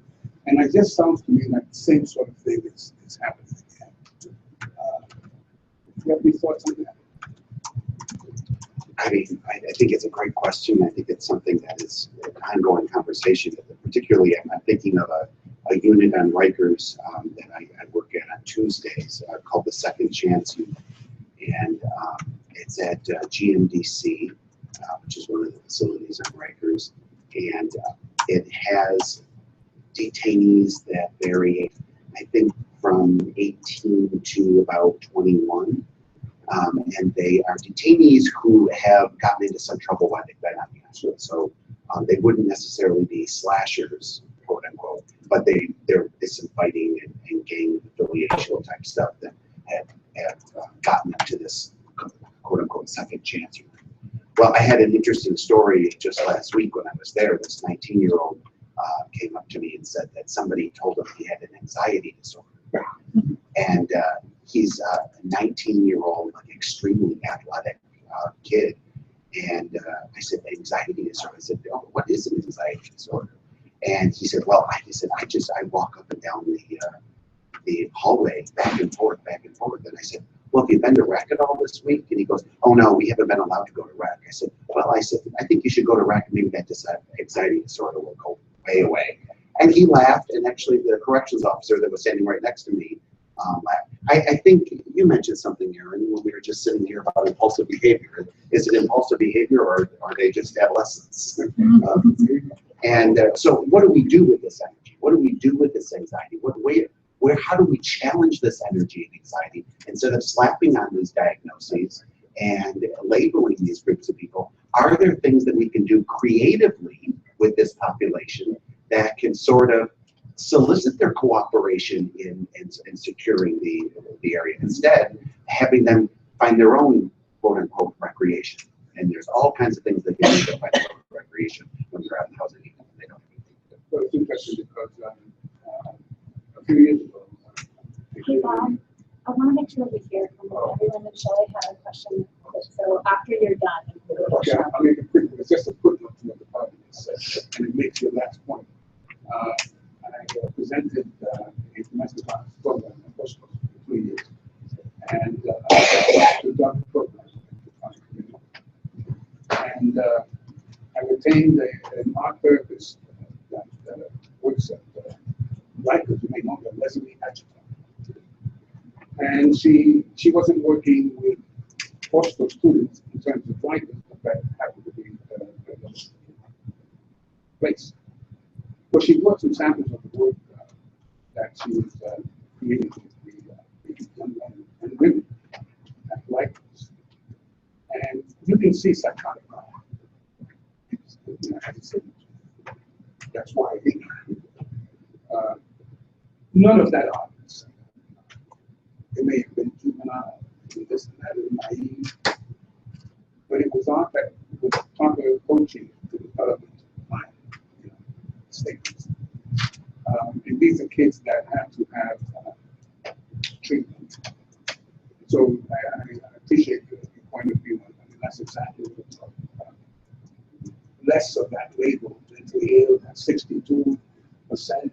And it just sounds to me like the same sort of thing is happening again. Do you have any thoughts on that? I mean, I think it's a great question. I think it's something that is an ongoing conversation. Particularly, I'm thinking of a unit on Rikers that I work at on Tuesdays called the Second Chance Unit. And it's at GMDC, which is one of the facilities on Rikers. And it has detainees that vary, I think, from 18 to about 21. And they are detainees who have gotten into some trouble while they've been on the asset. So they wouldn't necessarily be slashers, quote unquote, but there's some fighting and gang affiliation type stuff that have gotten them to this quote unquote second chance. Well, I had an interesting story just last week when I was there. This 19-year-old came up to me and said that somebody told him he had an anxiety disorder. And he's a 19-year-old, like, extremely athletic kid. And I said, anxiety disorder. I said, oh, what is an anxiety disorder? And he said, well, I walk up and down the hallway, back and forth. And I said, well, have you been to rec at all this week? And he goes, oh no, we haven't been allowed to go to rec. I said, well, I think you should go to rec, and maybe that anxiety disorder will go way away. And he laughed, and actually the corrections officer that was standing right next to me laughed. I think you mentioned something, Aaron, when we were just sitting here about impulsive behavior. Is it impulsive behavior, or are they just adolescents? And so what do we do with this energy? What do we do with this anxiety? How do we challenge this energy and anxiety instead of slapping on these diagnoses and labeling these groups of people? Are there things that we can do creatively with this population that can sort of solicit their cooperation in securing the area, instead having them find their own quote unquote recreation? And there's all kinds of things that they do to find their own recreation when they're out in housing. They don't. So it's interesting because a few years ago, I want to make sure we hear from everyone, and Shelley had a question. So after you're done. okay, I'll make it quick. It's just a footnote to what the party said, and it makes your last point. I presented a domestic violence program in Bristol for 2 years, and to done the program. And I retained an art therapist that works at Rikers, you may know her, Leslie Hatchett. And she wasn't working with hostel students in terms of Rikers, but that happened to be a place. But she brought some samples of the work that she was creating with the young men and women at Rikers. And you can see psychotic art. That's why I think none of that art is. It may have been juvenile, this and that, and naive, but it was art that was part of coaching the development of mind, statements. And these are kids that have to have treatment. So I appreciate your point of view. I mean, that's exactly what we're talking about. Less of that label, mentally ill, and 62%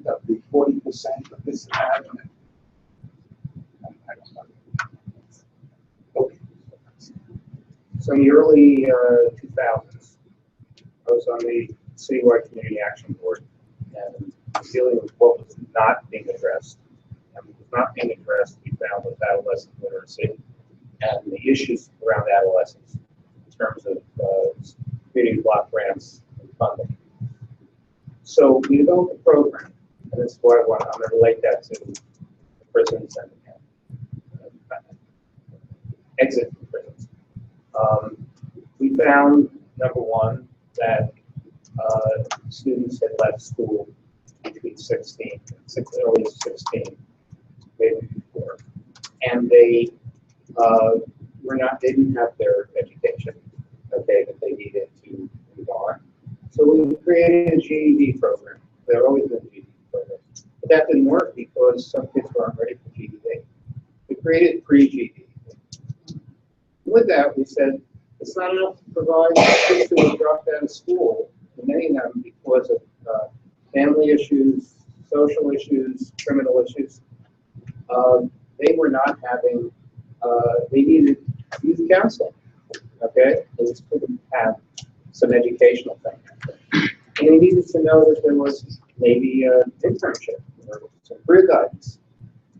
of the 40% of this and that. I don't know. Okay. So in the early 2000s, I was on the citywide community action board and dealing with what was not being addressed. And what was not being addressed, we found, was adolescent literacy and the issues around adolescence in terms of community block grants and funding. So we developed a program, and this is what I'm going to relate that to the prisons and exit from prisons. We found, number one, that students had left school between 16, early 16, maybe before, and they didn't have their education, okay, that they needed to move on. So we created a GED program. There have always been GED programs, but that didn't work because some kids weren't ready for GED. We created pre-GED. With that, we said it's not enough to provide kids who have dropped out of school, and many of them because of family issues, social issues, criminal issues. They were not having, they needed youth counseling, okay? They just couldn't have some educational thing. And they needed to know that there was maybe an internship or some career guidance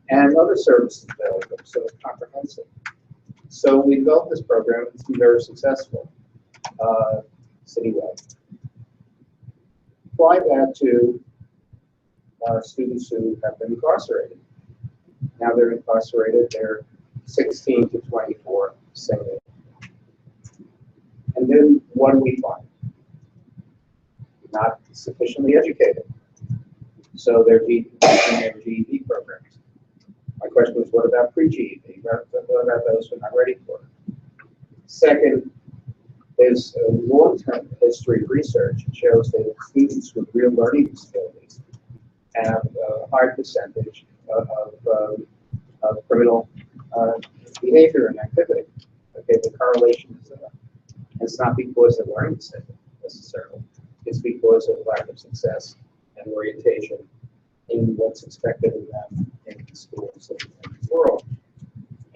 and other services available, so it's comprehensive. So we developed this program. It's been very successful citywide. Apply that to students who have been incarcerated. Now they're incarcerated, they're 16 to 24, same age. And then what do we find? Not sufficiently educated. So they're teaching their GED programs. My question was, what about pre-GED? What about those who are not ready for it? Second, there's a long-term history of research that shows that students with real learning disabilities have a high percentage of criminal behavior and activity. Okay, the correlation is there. And it's not because they're learning disabled necessarily. It's because of lack of success and orientation in what's expected of them in schools and in the world.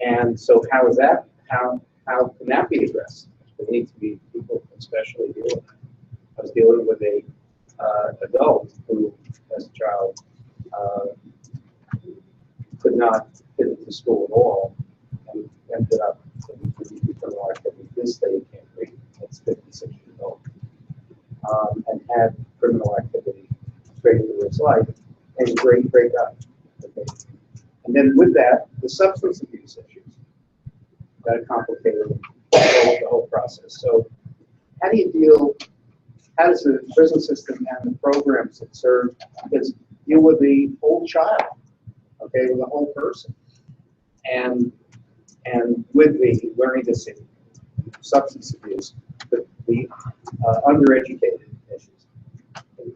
And so how is that? How can that be addressed? There need to be people who especially deal with that. I was dealing with a adult who, as a child, could not fit into school at all, and ended up criminalized. At this day, he can't read. That's 56 years old, and had criminal activity straight into his life, and he's a great guy. Okay. And then with that, the substance abuse issues that complicated the whole process. So how does the prison system and the programs that serve, because deal with the whole child, okay, with the whole person, and with the learning disability, substance abuse, the undereducated issues.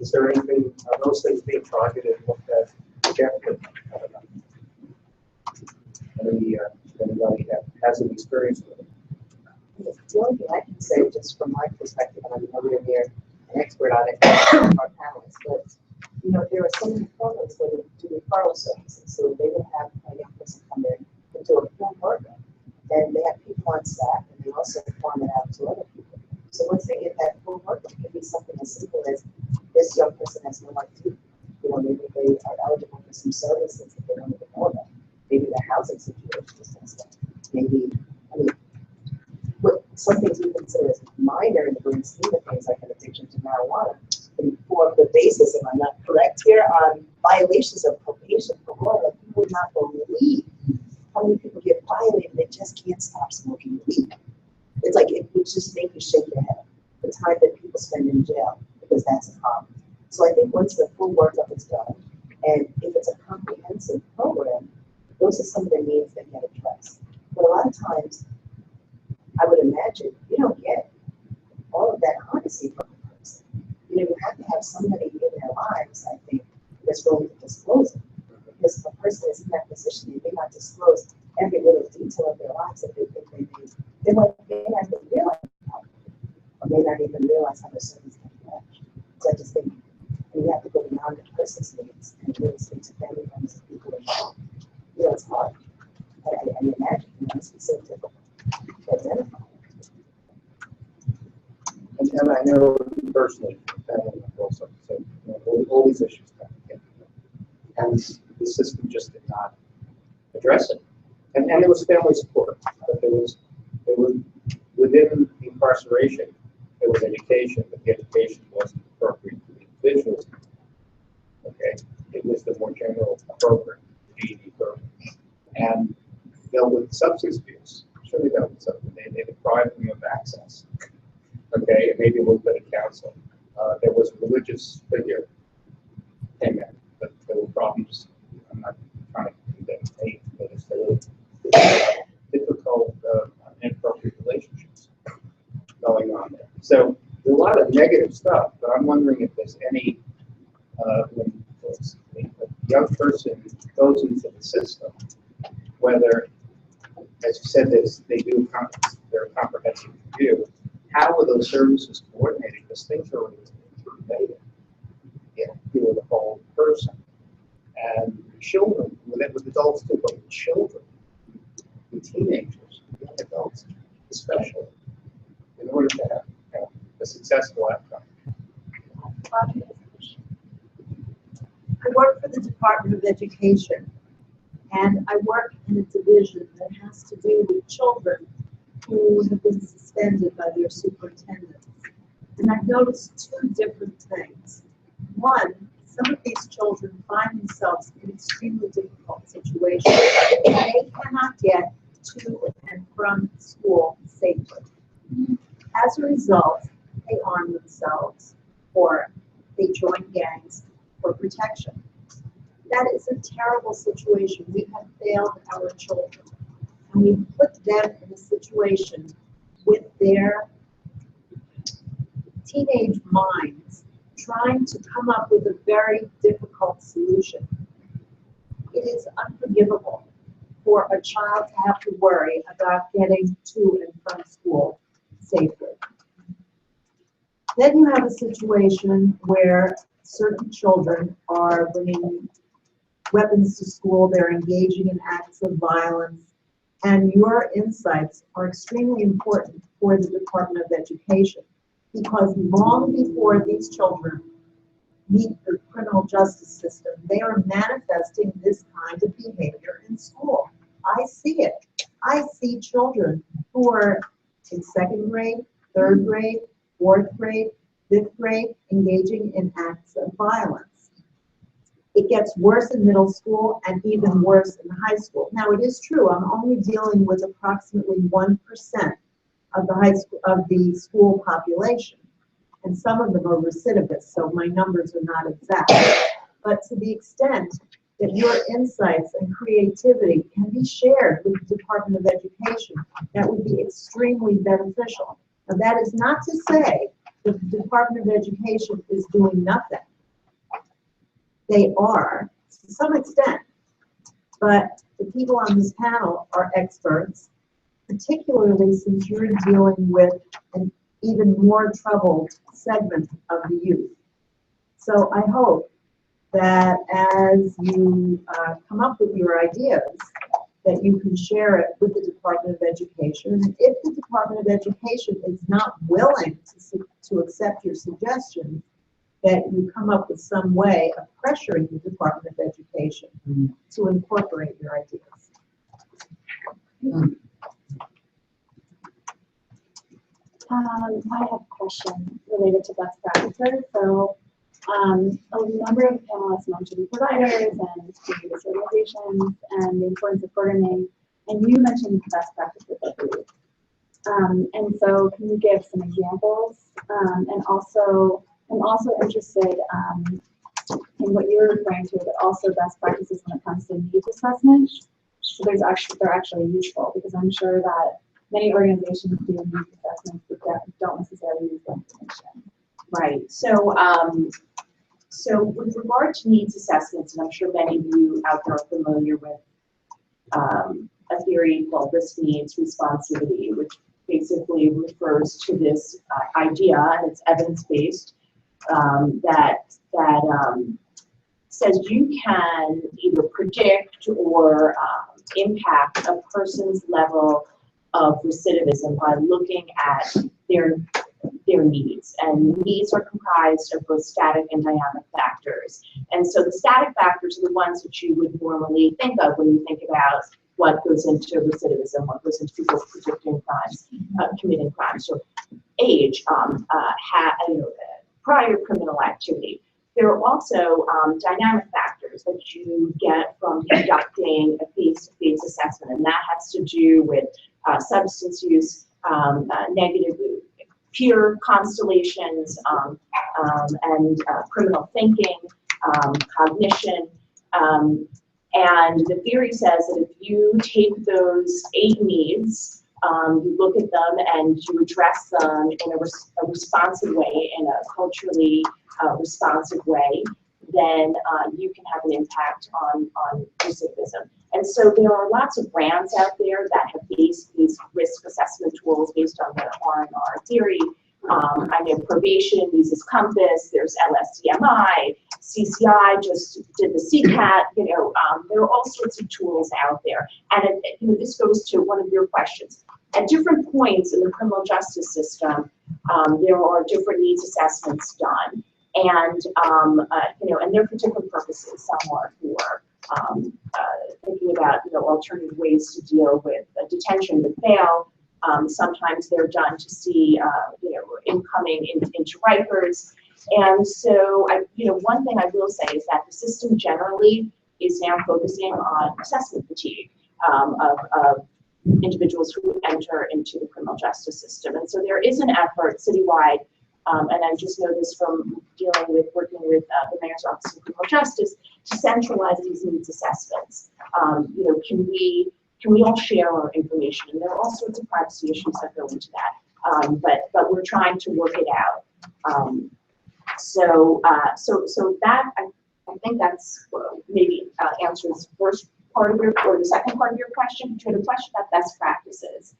Is there anything, are those things being targeted and looked at? Jeff, I don't know. Anybody has an experience with it? The only thing I can say, just from my perspective, and I'm nowhere near an expert on it, our panelists, but you know, there are so many programs that do referral services. So they will have a young person come in into a full program, and they have people on staff, and they also farm it out to other people. So once they get that full program, it could be something as simple as this young person has no idea. You know, maybe they are eligible for some services that they don't even know about. Maybe their housing situation is messed up. Maybe, I mean, what some things we consider as minor in the grand scheme of things, like an addiction to marijuana, and form the basis, if I'm not correct here, on violations of probation for parole. Like, you would not believe how many people get violated, they just can't stop smoking weed. It's like, it would just make you shake your head. The time that people spend in jail, because that's a problem. So I think once the full workup is done, and if it's a comprehensive program, those are some of the needs that get addressed. But a lot of times, I would imagine you don't get all of that honesty from the person. You know, you have to have somebody in their lives, I think, that's willing to disclose it. Because if a person is in that position, they may not disclose every little detail of their lives that they think they need. They may not even realize how, or may not even realize how their service can be matched. So I just think you have to go beyond the person's needs and really speak to family members and people involved. You know, it's hard. I imagine, you know, it's so difficult to identify. And I know personally, also, so you know, all these issues come together. And the system just did not address it. And there was family support, but there was within the incarceration, there was education, but the education wasn't appropriate for the individuals. Okay, it was the more general program, the GED program, and dealt with substance abuse. Sure, they dealt with something. They deprived me of access. Okay, and maybe a little bit of counseling. There was a religious figure came in, but there were problems. I'm not trying to condemn hate, but it's really difficult, inappropriate relationships going on there. So there's a lot of negative stuff, but I'm wondering if there's any, when a young person goes into the system, whether, as you said, they do their comprehensive review, how are those services coordinated? Because things are related, you know, with the whole person. And children, with adults too, but with children, with teenagers, young adults, especially, in order to have, you know, a successful outcome. I work for the Department of Education, and I work in a division that has to do with children who have been suspended by their superintendents. And I've noticed two different things. One, some of these children find themselves in extremely difficult situations, and they cannot get to and from school safely. As a result, they arm themselves, or they join gangs for protection. That is a terrible situation. We have failed our children, and we've put them in a situation with their teenage minds trying to come up with a very difficult solution. It is unforgivable for a child to have to worry about getting to and from school safely. Then you have a situation where certain children are bringing weapons to school, they're engaging in acts of violence, and your insights are extremely important for the Department of Education, because long before these children meet the criminal justice system, they are manifesting this kind of behavior in school. I see it. I see children who are in second grade, third grade, fourth grade. fifth grade engaging in acts of violence. It gets worse in middle school and even worse in high school. Now, it is true, I'm only dealing with approximately 1% of the school population. And some of them are recidivists, so my numbers are not exact. But to the extent that your insights and creativity can be shared with the Department of Education, that would be extremely beneficial. Now, that is not to say that the Department of Education is doing nothing. They are, to some extent, but the people on this panel are experts, particularly since you're dealing with an even more troubled segment of the youth. So I hope that as you come up with your ideas, that you can share it with the Department of Education. And if the Department of Education is not willing to accept your suggestions, that you come up with some way of pressuring the Department of Education to incorporate your ideas. I have a question related to best practices. So a number of panelists mentioned providers and community organizations and the importance of programming, and you mentioned best practices, I believe. And so can you give some examples? And also, I'm also interested in what you're referring to, but also best practices when it comes to needs assessment. So they're actually useful, because I'm sure that many organizations do needs assessments but don't necessarily use the information. Right. So with regard to needs assessments, and I'm sure many of you out there are familiar with a theory called risk needs responsivity, which basically refers to this idea, and it's evidence-based, that says you can either predict or impact a person's level of recidivism by looking at their needs. And needs are comprised of both static and dynamic factors. And so the static factors are the ones that you would normally think of when you think about what goes into recidivism, what goes into people predicting crimes, committing crimes. So age, prior criminal activity. There are also dynamic factors that you get from conducting a face-to-face assessment, and that has to do with substance use, negative peer constellations, and criminal thinking, cognition. And the theory says that if you take those 8 needs, you look at them and you address them in a responsive way, in a culturally responsive way, then you can have an impact on recidivism. And so there are lots of brands out there that have based these risk assessment tools based on the R&R theory. I know probation uses Compass, there's LSDMI, CCI just did the CCAT, there are all sorts of tools out there. And this goes to one of your questions. At different points in the criminal justice system, there are different needs assessments done. And, and they're for different purposes. Some are for thinking about, alternative ways to deal with detention with bail. Sometimes they're done to see, incoming into Rikers. And so, one thing I will say is that the system generally is now focusing on assessment fatigue of individuals who enter into the criminal justice system. And so there is an effort citywide, and I just know this from working with the Mayor's Office of Criminal Justice, to centralize these needs assessments. Can we all share our information? And there are all sorts of privacy issues that go into that. But we're trying to work it out. So that I think that's maybe answers the first part of or the second part of your question. You had a question about best practices.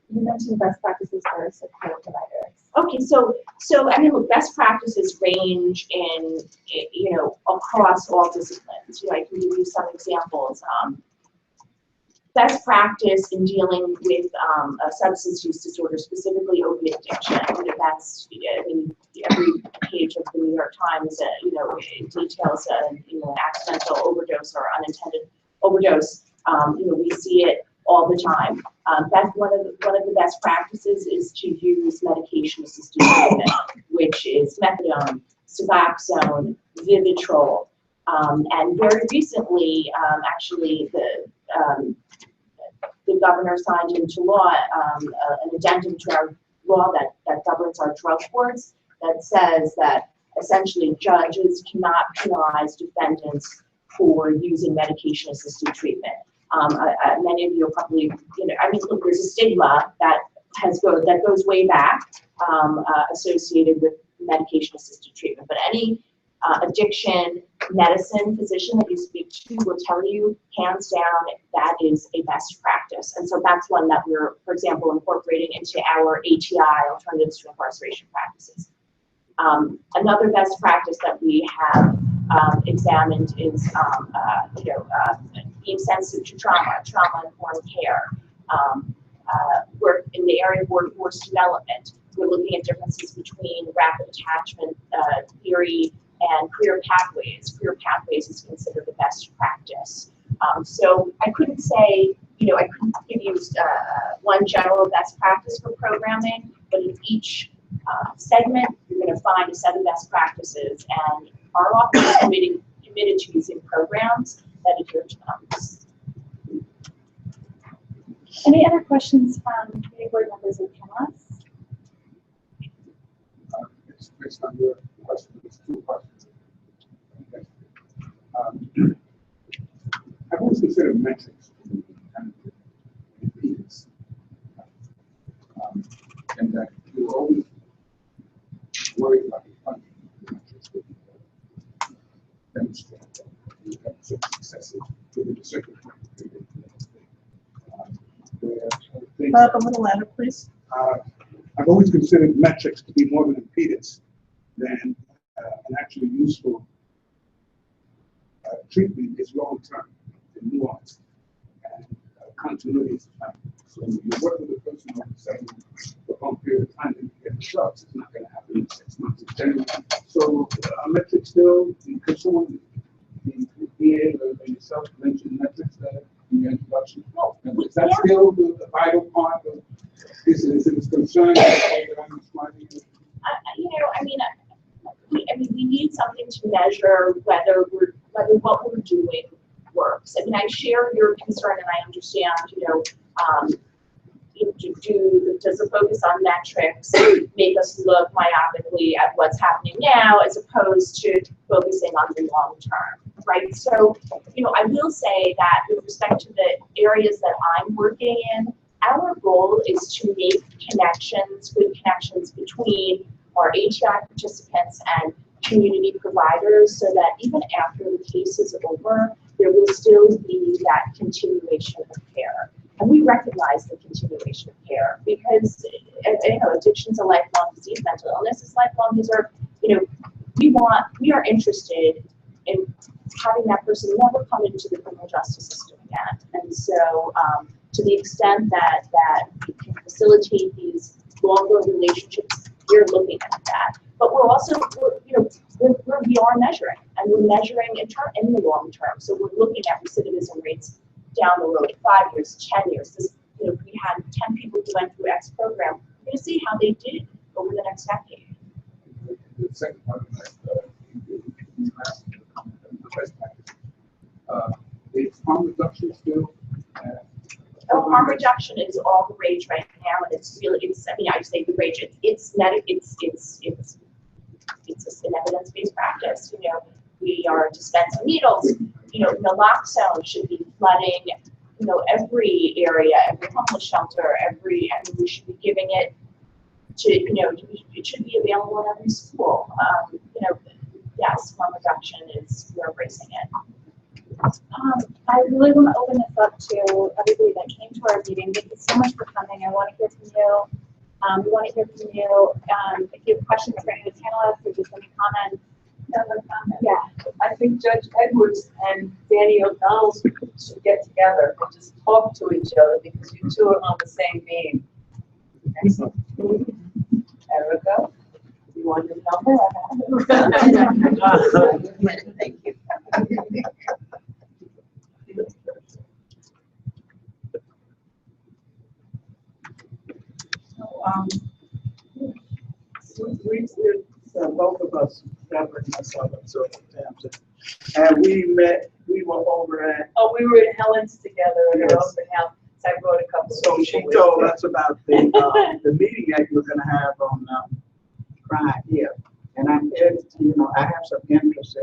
You mentioned best practices for support providers. Okay, so look, best practices range in across all disciplines. I can give you some examples. Best practice in dealing with a substance use disorder, specifically opiate addiction. That's every page of the New York Times, it details an accidental overdose or unintended overdose. We see it all the time. That's one of the best practices is to use medication-assisted treatment, which is methadone, Suboxone, Vivitrol, and very recently, actually, the governor signed into law an addendum to our law that governs our drug courts that says that essentially judges cannot penalize defendants for using medication-assisted treatment. Many of you are probably, I mean, look, there's a stigma that goes way back associated with medication-assisted treatment, but any addiction medicine physician that you speak to will tell you, hands down, that is a best practice. And so that's one that we're, for example, incorporating into our ATI, Alternatives to Incarceration Practices. Another best practice that we have examined is, being sensitive to trauma-informed care. Work in the area of workforce development. We're looking at differences between rapid attachment theory and career pathways. Career pathways is considered the best practice. So I couldn't say, I couldn't give you one general best practice for programming, but in each segment, you're going to find a set of best practices, and our office is committed to using programs that adhere to them. Any other questions from committee board members and panelists? It's based on your question, it's two questions. Okay. I've always considered metrics to be kind of impedance. And that you always worry about the funding of the metrics that you demonstrate that you have certain successes within a certain time period. Bob, a little louder, please. I've always considered metrics to be more of an impedance than an actually useful treatment is long-term and nuanced, and continuity is a factor. So when you work with a person over a long period of time and you get results, it's not going to happen in 6 months. It's generally. So a metric still, could someone be able to yourself mention metrics in your introduction? Well, is that still the vital part of this? Is it concerned that I'm describing? We need something to measure whether what we're doing works. I mean, I share your concern, and I understand. Does the focus on metrics make us look myopically at what's happening now, as opposed to focusing on the long term, right? So, I will say that with respect to the areas that I'm working in, our goal is to make good connections between our ATI participants and community providers, so that even after the case is over, there will still be that continuation of care. And we recognize the continuation of care because, addiction is a lifelong disease, mental illness is lifelong. These are, we are interested in having that person never come into the criminal justice system again. And so, to the extent that we can facilitate these longer relationships, we're looking at that. But we're also, we are measuring, and we're measuring in the long term. So we're looking at recidivism rates down the road, 5 years, 10 years. We had 10 people who went through X program. We're going to see how they did over the next decade. The second part of that, you asked the best practice. Is harm reduction still? Harm reduction is all the rage right now, and I say the rage. It's an evidence-based practice. We are dispensing needles. Naloxone should be flooding, every area, every homeless shelter, we should be giving it to, it should be available in every school. Yes, harm reduction we're embracing it. I really want to open this up to everybody that came to our meeting. Thank you so much for coming. I want to hear from you. We want to hear from you. If you have questions for any of the panelists or just any comments. Yeah, I think Judge Edwards and Danny O'Donnell should get together and just talk to each other, because you two are on the same beam. Erica, you want your number? Thank you. We've some both of us, Deborah and myself, have served in Townsend. And we were over at, Oh, we were in Helen's together in our Yes. open house, so I brought a couple. so she told us about the meeting that we're gonna have on, crime here. And I have some interest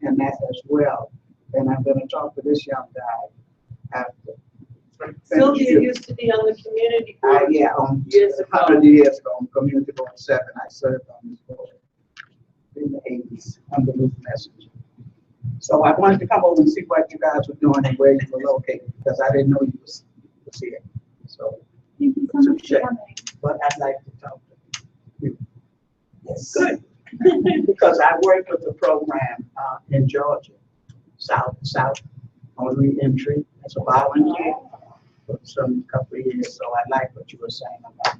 in that as well. And I'm gonna talk to this young guy after. Sylvia used to be on the community board. Yeah, Years ago. 100 years ago, on Community Board 7, I served on this board in the 80s under Luke Messenger. So I wanted to come over and see what you guys were doing and where you were located, because I didn't know you was here. So, Thank you so much for Touche. coming. but I'd like to talk to you. Yes. Good. Because I worked with the program in Georgia, South on re-entry as a volunteer for some couple of years. So I like what you were saying about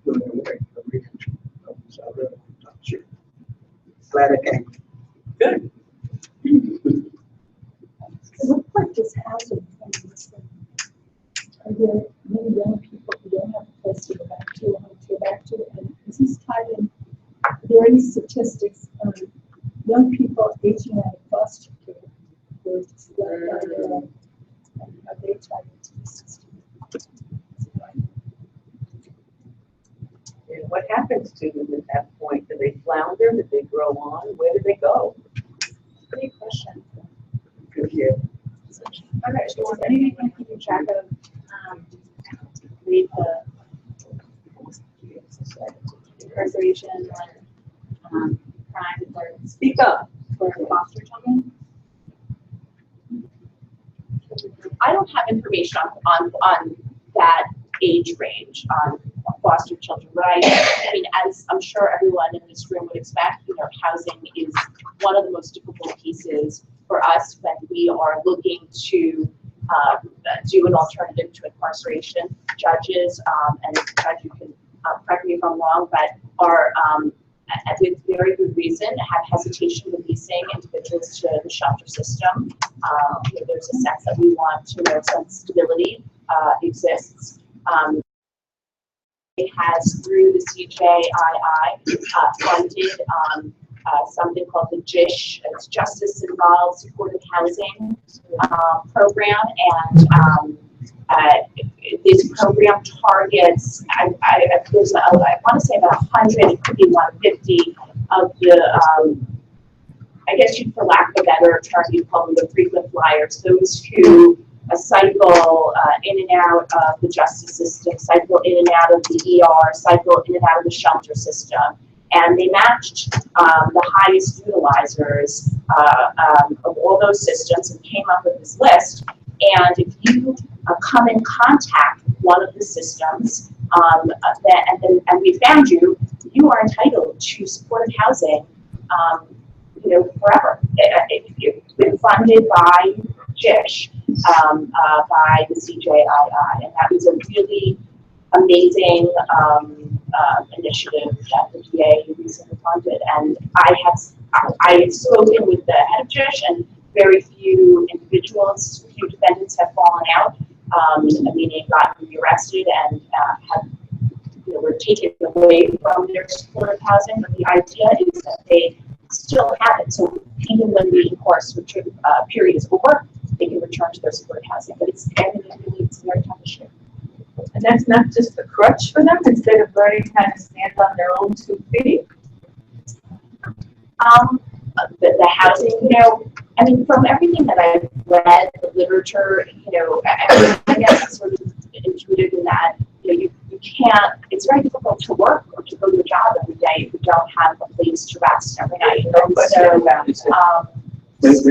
doing the work for re-entry. So I really want to talk to you. Glad I came. Good. It looks like this housing thing is, are there many young people who don't have a place to go back to, or home to go back to? And is this tied in, are there any statistics on young people aging out of foster care? Are they tied into the system? And what happens to them at that point? Do they flounder? Do they grow on? Where do they go? Great question. Good year. Okay, so is anything keeping track of, the incarceration or, crime or Speak up. for foster children? I don't have information on that age range on foster children, but I mean, as I'm sure everyone in this room would expect, housing is one of the most difficult pieces for us when we are looking to do an alternative to incarceration. Judges, and as a judge, you can correct me if I'm wrong, but are with very good reason have hesitation releasing individuals to the shelter system. There's a sense that we want to know some stability exists. It has, through the CJII, funded something called the JISH, it's Justice Involved Supportive Housing program, and this program targets, I want to say about 100, it could be 150 of the, I guess you, for lack of a better term, you call them the frequent flyers, those who cycle in and out of the justice system, cycle in and out of the ER, cycle in and out of the shelter system. And they matched the highest utilizers of all those systems and came up with this list. And if you come in contact with one of the systems, and we found you, you are entitled to supportive housing, forever. It's been funded by JISH, by the CJII, and that was a really amazing initiative that the PA recently funded. And I have spoken with the head of JISH, and very few individuals, few defendants have fallen out, meaning gotten arrested and were taken away from their supportive housing. But the idea is that they still have it. So even when the incarceration period is over, they can return to their supportive housing. But it's a very tough issue. And that's not just a crutch for them, instead of learning how to stand on their own 2 feet? The housing, I mean, from everything that I've read, the literature, I guess it's sort of intuitive in that, you can't, it's very difficult to work or to go to a job every day if you don't have a place to rest every night. We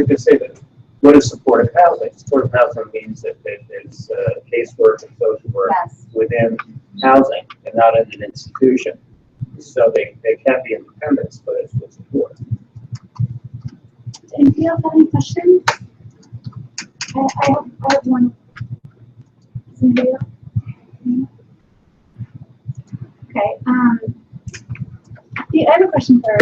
could say that, what is supportive housing? Supportive housing means that it's casework and social work within housing and not in an institution. So they can be independent, but it's with support. Does anybody else have any questions? I have one. Does anybody else? Okay. I have a question for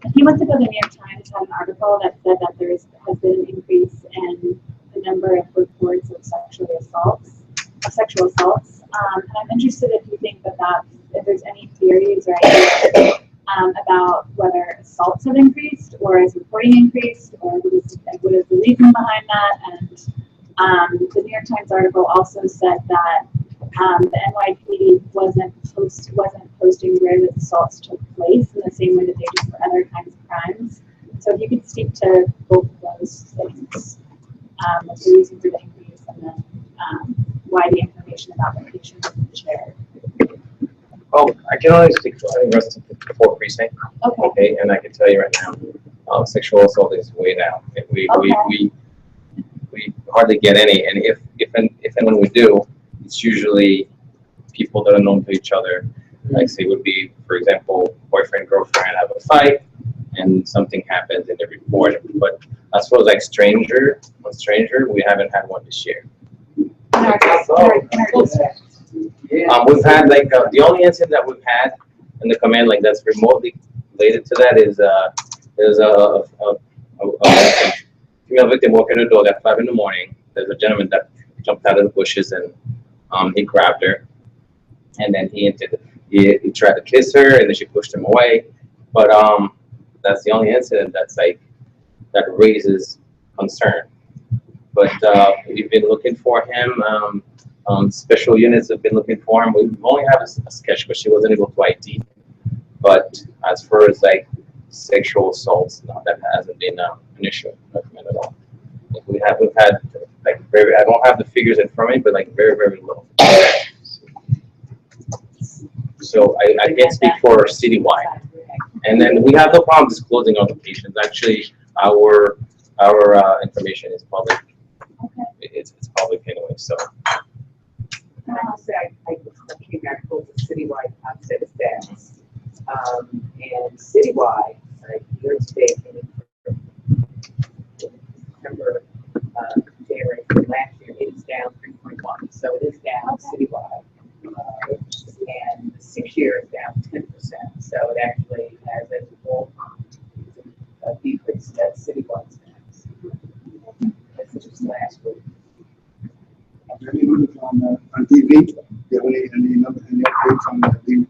a few months ago, the New York Times had an article that said that there has been an increase in the number of reports of sexual assaults. And I'm interested if you think if there's any theories or ideas about whether assaults have increased, or is reporting increased, or what is the reason behind that. And the New York Times article also said that the NYPD wasn't posting where the assaults took place in the same way that they do for other kinds of crimes. So if you could speak to both of those things, the reason for the increase, and then why the information about the patient isn't shared. Oh, I can only speak for the rest of the 4 precinct. Okay. Okay, and I can tell you right now, sexual assault is way down. We hardly get any, and if and when we do, it's usually people that are known to each other. Like, say, would be, for example, boyfriend, girlfriend have a fight, and something happens and they report it. But as far as like stranger, we haven't had one this year. We've had like the only incident that we've had in the command like that's remotely related to that is there's a female victim walking the dog at 5 in the morning. There's a gentleman that jumped out of the bushes and he grabbed her, and then he tried to kiss her, and then she pushed him away. But that's the only incident that's like that raises concern. But we've been looking for him. Special units have been looking for him. We only have a sketch, but she wasn't able to ID. But as far as like sexual assaults, no, that hasn't been an issue at all. We've had like I don't have the figures in front of me, but like very low. So I can't speak for citywide. And then we have no problem disclosing our locations. Actually, our information is public. Okay. It's public anyway. So. And I must say, I came back to citywide concept stats. And citywide, like year to date, September, January from last year, it is down 3.1. So it is down citywide. And the 6 year is down 10%. So it actually has a whole decrease. That's citywide stats. That's just last week. Any numbers on TV? Do you have any numbers, any updates on TV?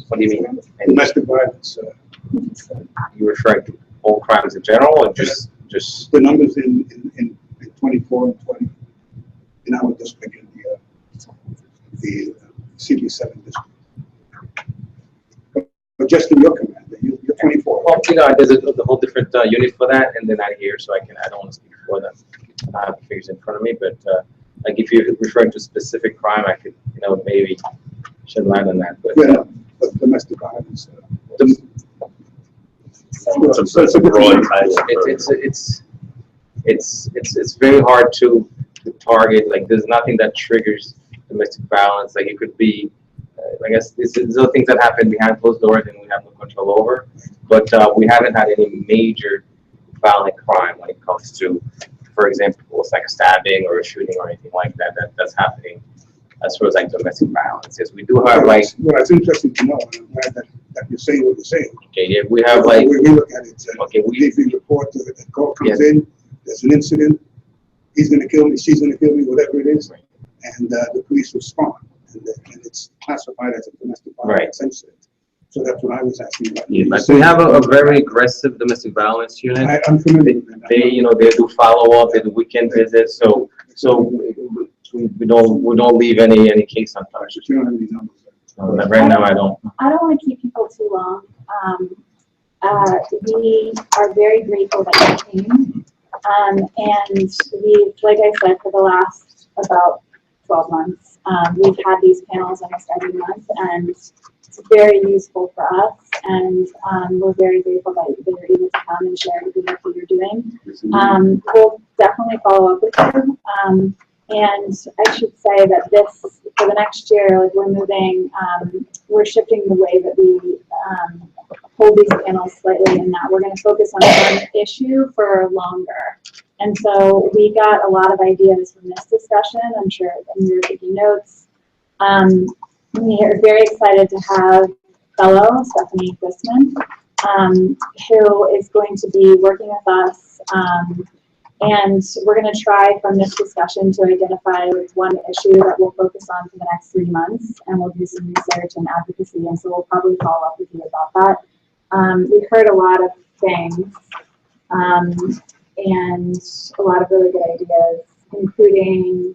What do you mean? Domestic violence. You referring to all crimes in general, or just the numbers in 24 and 20 in our district, in the CB7 district. But just in your command, you're 24. Well, you know, there's a whole different unit for that, and they're not here, so I don't want to speak for them. I have the figures in front of me, but like if you're referring to specific crime, I could, maybe shed light on that. But, yeah, but domestic violence. It's a broad title. It's very hard to target. Like, there's nothing that triggers domestic violence. Like, it could be, I guess, these are things that happen behind closed doors and we have no control over. But we haven't had any major violent crime when it comes to, for example, it's like a stabbing or a shooting or anything like that. That's happening as far as like domestic violence. Yes, we do have like. Well, it's interesting to know. I'm glad that you're saying what you're saying. Okay, yeah, we have like. We look at it. Okay, we report the call comes in. There's an incident. He's going to kill me. She's going to kill me. Whatever it is, and the police respond, and it's classified as a domestic violence incident. So that's what I was asking about. Yeah, like we have a very aggressive domestic violence unit. I'm familiar with that. They do follow up, they do weekend visits, so we don't leave any case untouched. You don't have any numbers. Right now, I don't. I don't want to keep people too long. We are very grateful that you came. And we've, like I said, for the last about 12 months, we've had these panels almost every month, and it's very useful for us, and we're very grateful that you're able to come and share the work that you're doing. We'll definitely follow up with you. And I should say that for the next year, like we're shifting the way that we hold these panels slightly, in that we're going to focus on one issue for longer. And so we got a lot of ideas from this discussion. I'm sure you're taking notes. We are very excited to have fellow Stephanie Grisman, who is going to be working with us And we're going to try from this discussion to identify one issue that we'll focus on for the next 3 months, and we'll do some research and advocacy, and so we'll probably follow up with you about that. We've heard a lot of things, and a lot of really good ideas, including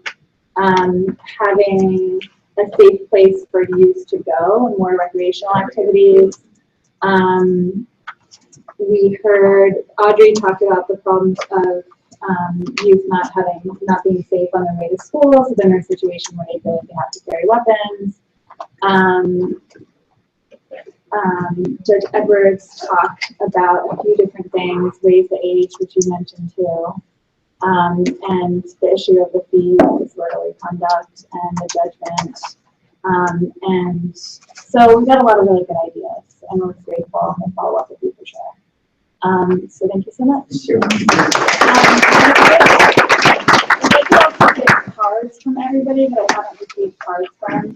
having a safe place for youth to go and more recreational activities. We heard Audrey talk about the problems of youth not being safe on their way to school, so they're in a situation where they have to carry weapons. Judge Edwards talked about a few different things, raise the age, which you mentioned too, and the issue of the fees, disorderly conduct, and the judgment. And so we got a lot of really good ideas, and we're grateful and follow up with you for sure. So thank you so much. I'd like to also get cards from everybody, but I haven't received cards from.